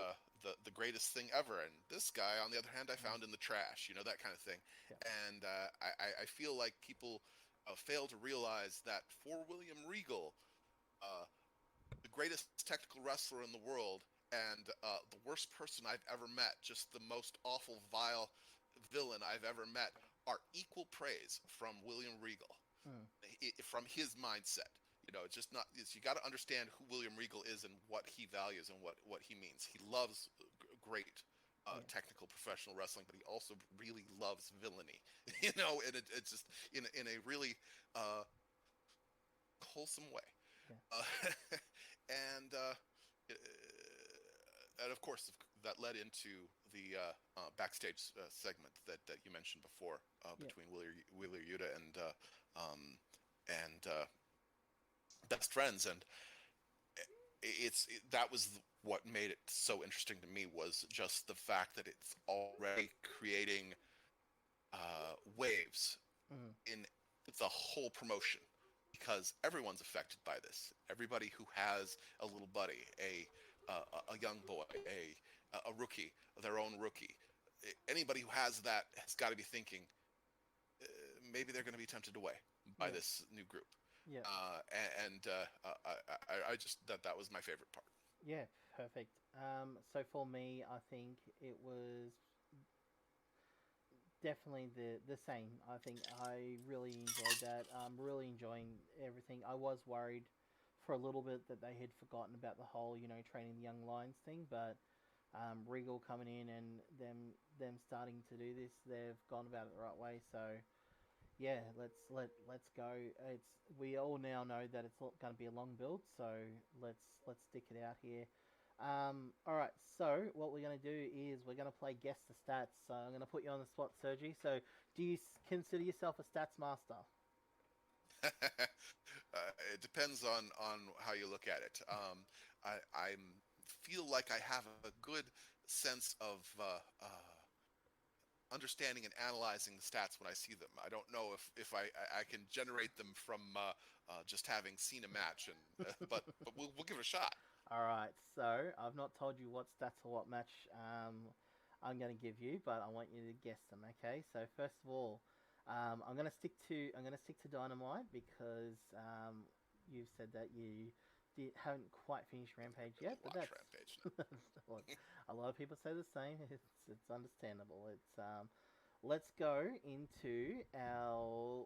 the greatest thing ever, and this guy, on the other hand, I Hmm. found in the trash. That kind of thing. Yeah. And I feel like people fail to realize that for William Regal, uh, the greatest technical wrestler in the world and the worst person I've ever met, just the most awful, vile villain I've ever met, are equal praise from William Regal, Hmm. from his mindset. It's just not. You got to understand who William Regal is and what he values and what he means. He loves great Yeah. technical professional wrestling, but he also really loves villainy. And it's just in a really uh, wholesome way. Yeah. Uh, and and of course that led into the backstage segment that you mentioned before, Yeah. between Wheeler Yuta um, and best friends, and that was what made it so interesting to me, was just the fact that it's already creating waves Hmm. in the whole promotion, because everyone's affected by this. Everybody who has a little buddy, a young boy, a rookie, their own rookie, anybody who has that has got to be thinking, maybe they're going to be tempted away by Yeah. this new group. Yeah. I just that was my favorite part. Yeah. Perfect. So for me, I think it was definitely the same. I think I really enjoyed that. Really enjoying everything. I was worried for a little bit that they had forgotten about the whole, training the young lions thing, but Regal coming in and them starting to do this, they've gone about it the right way. So yeah, let's go. It's We all now know that it's going to be a long build, so let's stick it out here. All right, so what we're going to do is we're going to play guess the stats. So I'm going to put you on the spot, Sergi. So do you consider yourself a stats master? It depends on how you look at it. I feel like I have a good sense of understanding and analyzing the stats when I see them. I don't know if I can generate them from just having seen a match, and but we'll give it a shot. All right, so I've not told you what stats or what match I'm going to give you, but I want you to guess them. Okay. So first of all, I'm going to stick to Dynamite because you've said that haven't quite finished I Rampage really yet, but watch that's Rampage look, a lot of people say the same. It's understandable. Let's go into our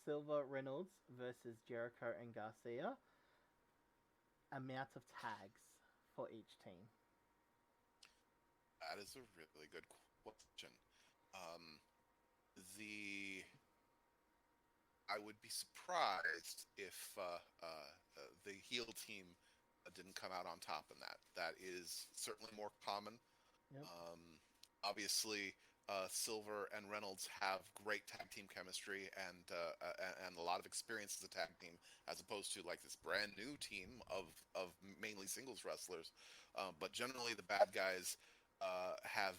Silver Reynolds versus Jericho and Garcia. Amount of tags for each team. now. That is a really good question. Um, the I would be surprised if the heel team didn't come out on top in that. That is certainly more common. Yep. Um, Obviously, Silver and Reynolds have great tag team chemistry and a lot of experience as a tag team, as opposed to like this brand new team of mainly singles wrestlers. But generally, the bad guys have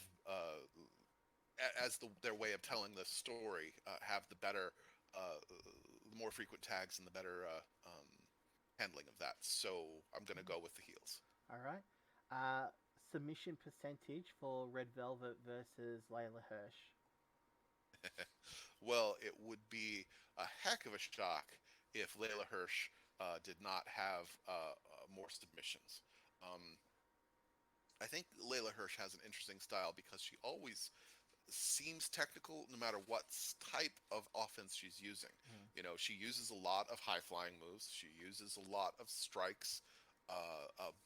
as their way of telling the story, have the better, the more frequent tags and the better handling of that. So I'm going to go with the heels. All right. Uh, Submission percentage for Red Velvet versus Layla Hirsch. Well, it would be a heck of a shock if Layla Hirsch did not have more submissions. Um, I think Layla Hirsch has an interesting style because she always seems technical no matter what type of offense she's using. Hmm. You know, she uses a lot of high flying moves. She uses a lot of strikes,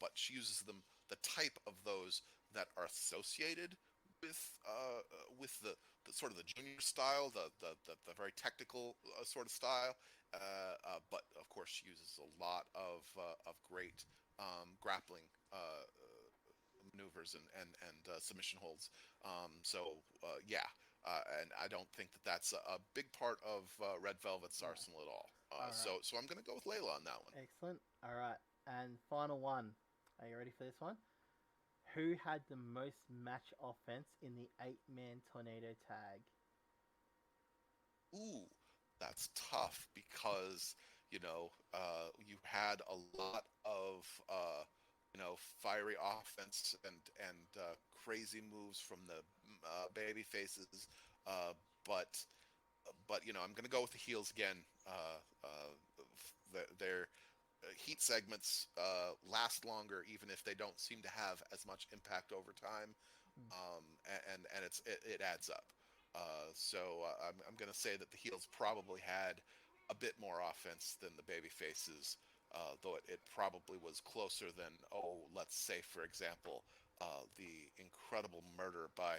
but she uses them the type of those that are associated with the sort of the junior style, the very technical sort of style. But of course, she uses a lot of great grappling maneuvers and submission holds. Yeah, and I don't think that that's a big part of Red Velvet's No. arsenal at all. All right. So I'm going to go with Layla on that one. Excellent. All right. And final one. Are you ready for this one? Who had the most match offense in the 8-man tornado tag? Ooh, that's tough because you had a lot of fiery offense and crazy moves from the baby faces, uh, but I'm going to go with the heels again. Their heat segments last longer, even if they don't seem to have as much impact over time, Hmm. and it adds up. I'm going to say that the heels probably had a bit more offense than the baby faces, though it probably was closer than, oh, let's say, for example, the incredible murder by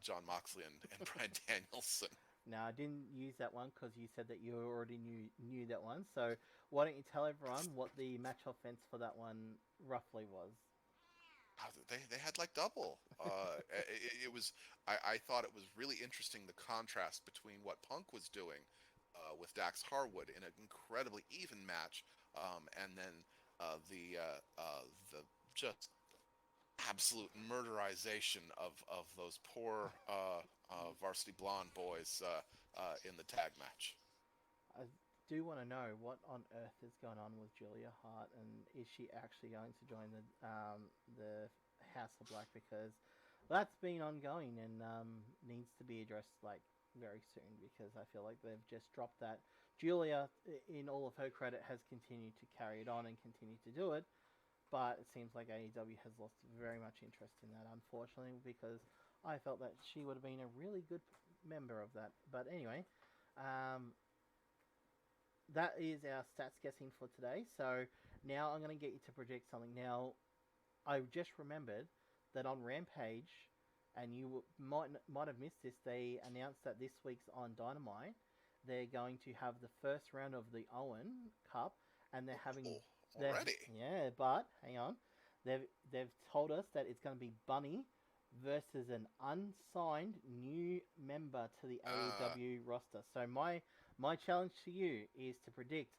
John Moxley and Bryan Danielson. Now, I didn't use that one because you said that you already knew that one. So why don't you tell everyone what the match offense for that one roughly was? They had like double. It was I thought it was really interesting the contrast between what Punk was doing with Dax Harwood in an incredibly even match, and then the just absolute murderization of those poor Varsity Blonde boys in the tag match. I do want to know what on earth is going on with Julia Hart, and is she actually going to join the House of Black? Because that's been ongoing and needs to be addressed like very soon. Because I feel like they've just dropped that. Julia, in all of her credit, has continued to carry it on and continue to do it, but it seems like AEW has lost very much interest in that, unfortunately, because I felt that she would have been a really good member of that. But anyway, um, that is our stats guessing for today. So now I'm going to get you to project something. Now, I just remembered that on Rampage, and you might have missed this. They announced that this week's on Dynamite, they're going to have the first round of the Owen Cup, and Oh, they're already. yeah. But hang on, they've told us that it's going to be Bunny versus an unsigned new member to the Uh, AEW roster. So my challenge to you is to predict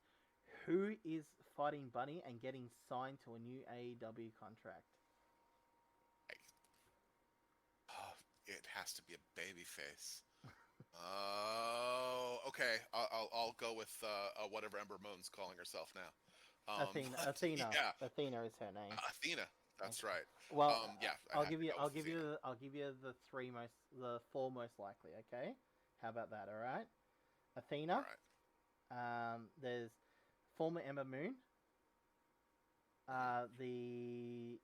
who is fighting Bunny and getting signed to a new AEW contract. I, oh, it has to be a baby face. Oh, okay. I'll go with whatever Ember Moon's calling herself now. Athena, But Athena, yeah, Athena is her name. Athena. That's Okay. right. Well, Yeah, I I'll had give to you, go I'll with give Athena. you, I'll give you the four most likely. Okay. How about that? All right. All Athena. right. There's former Ember Moon. Hmm. The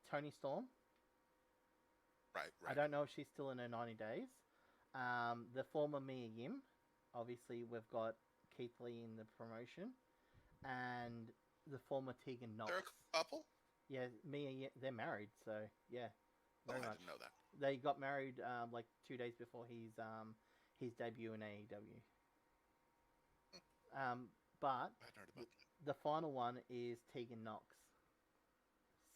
Tony Storm. Right, I right. don't know if she's still in her 90 days. The former Mia Yim. Obviously, we've got Keith Lee in the promotion, and the former Tegan They're Knox. a couple. Yeah, Mia. They're married, so yeah, Oh, very I much. didn't know that. They got married like 2 days before his debut in AEW. Hmm, But I hadn't heard the, about that. the final one is Tegan Knox.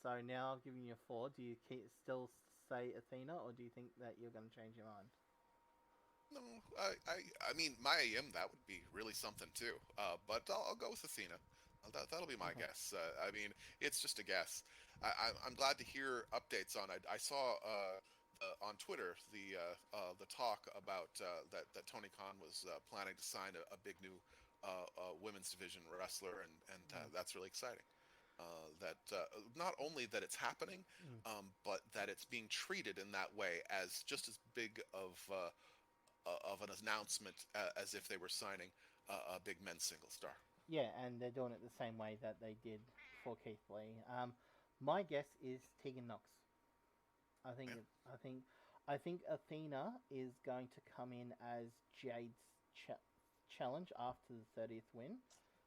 So now I've given you four. Do you still say Athena, or do you think that you're going to change your mind? No, I mean, Maya Yim, that would be really something too. But I'll go with Athena. That'll be my Mm-hmm. guess. I mean, it's just a guess. I'm glad to hear updates on it. I saw on Twitter the talk about that Tony Khan was planning to sign a big new women's division wrestler, and that's really exciting. That not only that it's happening, Mm. but that it's being treated in that way as just as big of an announcement as if they were signing a big men's single star. Yeah, and they're doing it the same way that they did for Keith Lee. My guess is Tegan Knox. I think Yeah, I think I think Athena is going to come in as Jade's challenge after the 30th win.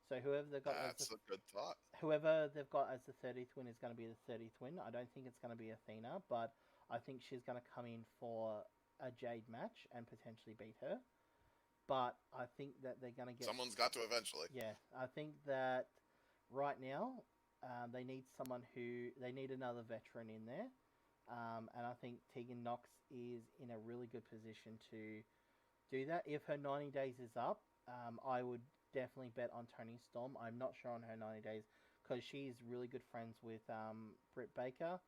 So that's a good thought. whoever they've got as the 30th win is going to be the 30th win. I don't think it's going to be Athena, but I think she's going to come in for a Jade match and potentially beat her. But I think that they're going to get, Someone's got to eventually. yeah, I think that right now they need they need another veteran in there. And I think Tegan Knox is in a really good position to do that. If her 90 days is up, I would definitely bet on Tony Storm. I'm not sure on her 90 days because she's really good friends with Britt Baker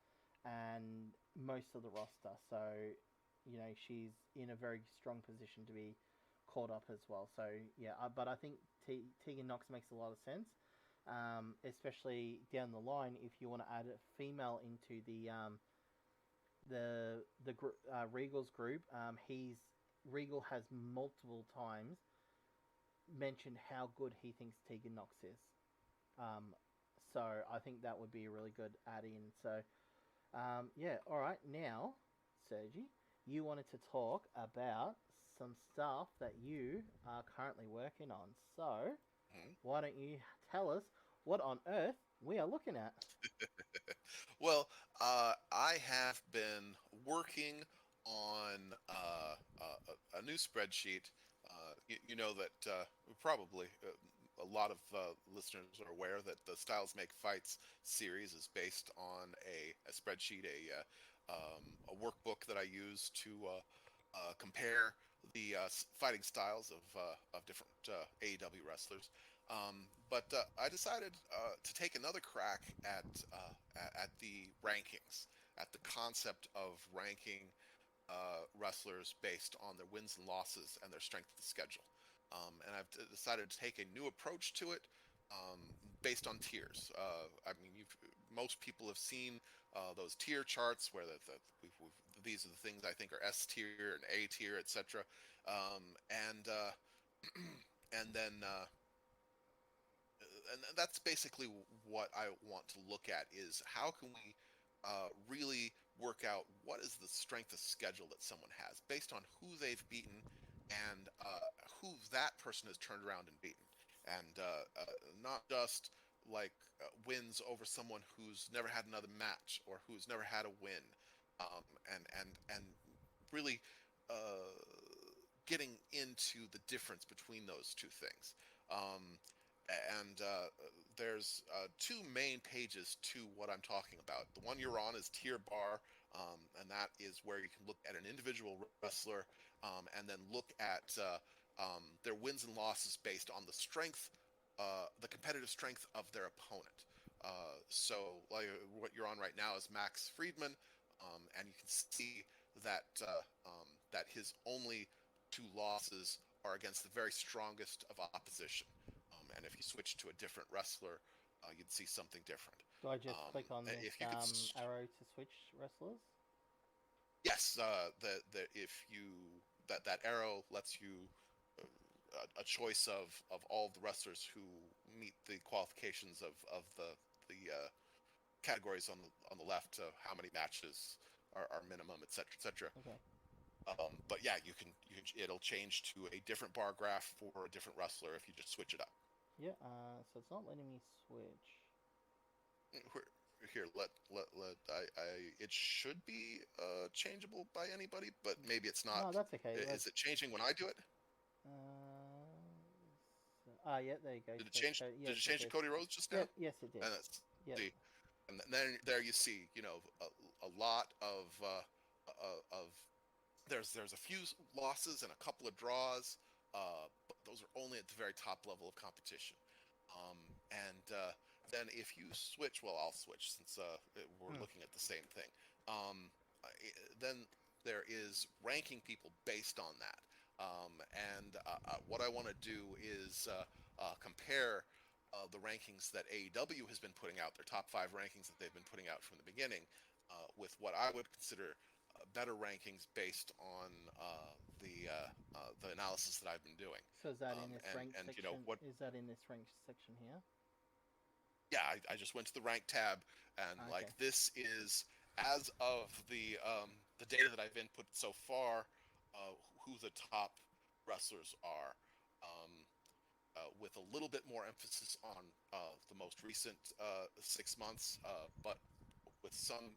and most of the roster. So, she's in a very strong position to be caught up as well. So, yeah, but I think Tegan Knox makes a lot of sense, especially down the line if you want to add a female into the Regal's group. Regal has multiple times mentioned how good he thinks Tegan Knox is. Um, so I think that would be a really good add in. So yeah, all right. Now, Sergi, you wanted to talk about some stuff that you are currently working on. So Hmm. why don't you tell us what on earth we are looking at? Well, I have been working on a new spreadsheet. You know that probably a lot of listeners are aware that the Styles Make Fights series is based on a spreadsheet, a workbook that I use to compare the fighting styles of different AEW wrestlers. But I decided to take another crack at the rankings, at the concept of ranking wrestlers based on their wins and losses and their strength of the schedule. And I've decided to take a new approach to it based on tiers. I mean, most people have seen those tier charts where these are the things I think are S tier and A tier, etc. And and then and that's basically what I want to look at is how can we really work out what is the strength of schedule that someone has based on who they've beaten and who that person has turned around and beaten, and not just like wins over someone who's never had another match or who's never had a win, and really uh, getting into the difference between those two things. Um, and there's two main pages to what I'm talking about. The one you're on is tier bar, and that is where you can look at an individual wrestler and then look at their wins and losses based on the competitive strength of their opponent. So, like what you're on right now is Max Friedman, and you can see that his only two losses are against the very strongest of opposition. And if you switch to a different wrestler, you'd see something different. Do I just click on this If you could, arrow to switch wrestlers? yes, the if you that arrow lets you a choice of all the wrestlers who meet the qualifications of the categories on the left, how many matches are minimum, etc., etc. Okay. But yeah, you can it'll change to a different bar graph for a different wrestler if you just switch it up. Yeah. So it's not letting me switch. Here, let I it should be changeable by anybody, but maybe it's No, not. that's okay. Is Let's. it changing when I do it? Yeah, there you go. Did it So change? yes, Did it it change to did. Cody Rhodes just now? Yep, yes, it did. And that's Yep. see, and then there you see, a lot of there's a few losses and a couple of draws, but those are only at the very top level of competition. And then if you switch, well, I'll switch since we're Hmm. looking at the same thing. Um, then there is ranking people based on that. And what I want to do is compare the rankings that AEW has been putting out, their top five rankings that they've been putting out from the beginning, with what I would consider better rankings based on the analysis that I've been doing. So is that in this And ranked you know section? what? Is that in this ranked section here? Yeah, I just went to the rank tab, and Okay. like this is as of the data that I've input so far, who the top wrestlers are. Um, with a little bit more emphasis on the most recent 6 months, but with some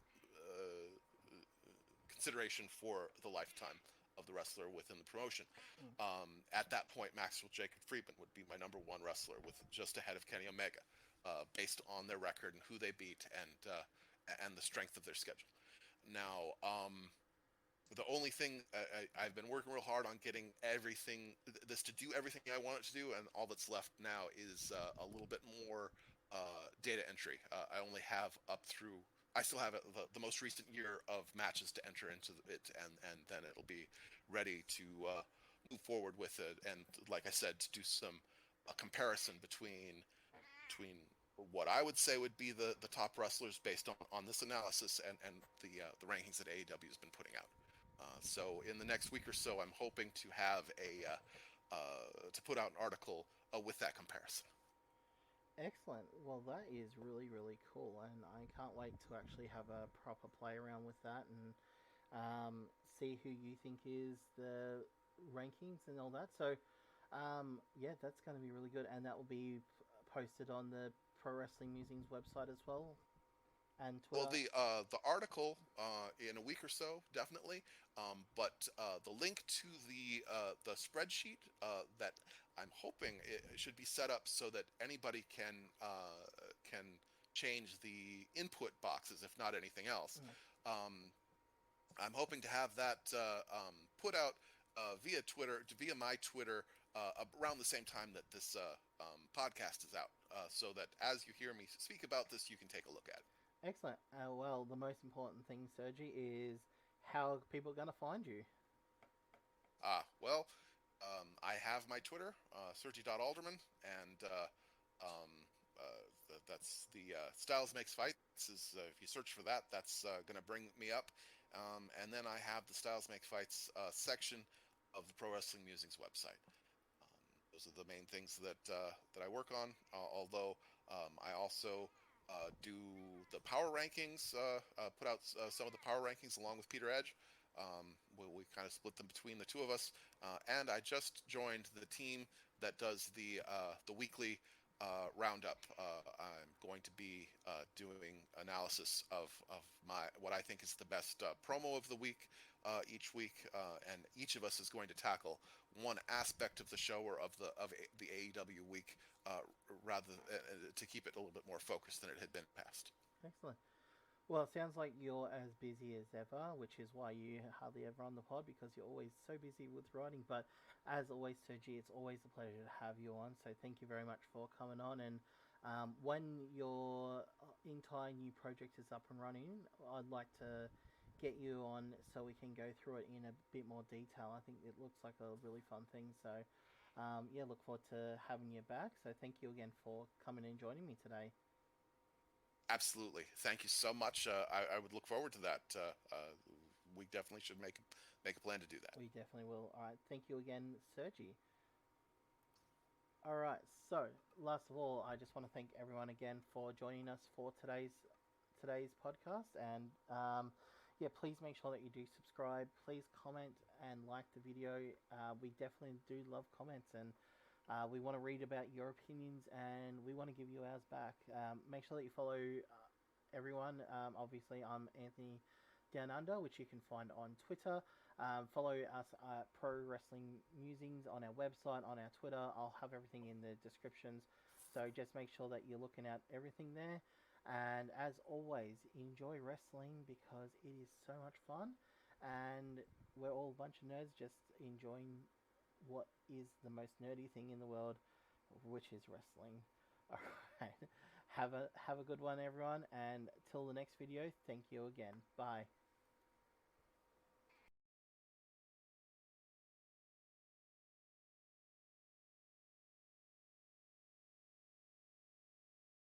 consideration for the lifetime of the wrestler within the promotion. Mm. At that point, Maxwell Jacob Friedman would be my number one wrestler, with just ahead of Kenny Omega, based on their record and who they beat and the strength of their schedule. Now, the only thing I've been working real hard on getting everything this to do everything I want it to do, and all that's left now is a little bit more data entry. I only have up through. I still have the most recent year of matches to enter into it, and then it'll be ready to move forward with it. And like I said, to do some a comparison between what I would say would be the top wrestlers based on this analysis and the rankings that AEW has been putting out. So in the next week or so, I'm hoping to have to put out an article with that comparison. Excellent. Well, that is really, really cool, and I can't wait to actually have a proper play around with that and see who you think is the rankings and all that. So, yeah, that's going to be really good, and that will be posted on the Pro Wrestling Musings website as well and Well, Twitter. the article in a week or so, definitely. But the link to the spreadsheet that I'm hoping it should be set up so that anybody can change the input boxes, if not anything else. Mm. Um, I'm hoping to have that put out via Twitter, via my Twitter, around the same time that this podcast is out, so that as you hear me speak about this, you can take a look at it. Excellent. Well, the most important thing, Sergi, is how are people going to find you? Well, I have my Twitter, Sergi.alderman, and that's the Styles Makes Fights. If you search for that, that's going to bring me up. And then I have the Styles Make Fights section of the Pro Wrestling Musings website. Those are the main things that I work on. Although I also do the power rankings, put out some of the power rankings along with Peter Edge. We kind of split them between the two of us, and I just joined the team that does the weekly roundup. I'm going to be doing analysis of my what I think is the best promo of the week each week, and each of us is going to tackle one aspect of the show or of the AEW week, rather to keep it a little bit more focused than it had been past. Excellent. Well, it sounds like you're as busy as ever, which is why you hardly ever on the pod because you're always so busy with writing. But as always, Sergi, it's always a pleasure to have you on. So thank you very much for coming on. And when your entire new project is up and running, I'd like to get you on so we can go through it in a bit more detail. I think it looks like a really fun thing. So yeah, look forward to having you back. So thank you again for coming and joining me today. Absolutely. Thank you so much. I would look forward to that. We definitely should make a plan to do that. We definitely will. All right, thank you again, Sergi. All right, so last of all, I just want to thank everyone again for joining us for today's podcast, and yeah, please make sure that you do subscribe. Please comment and like the video. We definitely do love comments, and we want to read about your opinions, and we want to give you ours back. Make sure that you follow everyone. Obviously, I'm Anthony Down Under, which you can find on Twitter. Follow us at Pro Wrestling Musings on our website, on our Twitter. I'll have everything in the descriptions. So just make sure that you're looking at everything there. And as always, enjoy wrestling because it is so much fun. And we're all a bunch of nerds just enjoying what is the most nerdy thing in the world, which is wrestling. All right. Have a good one, everyone. And till the next video, thank you again. Bye.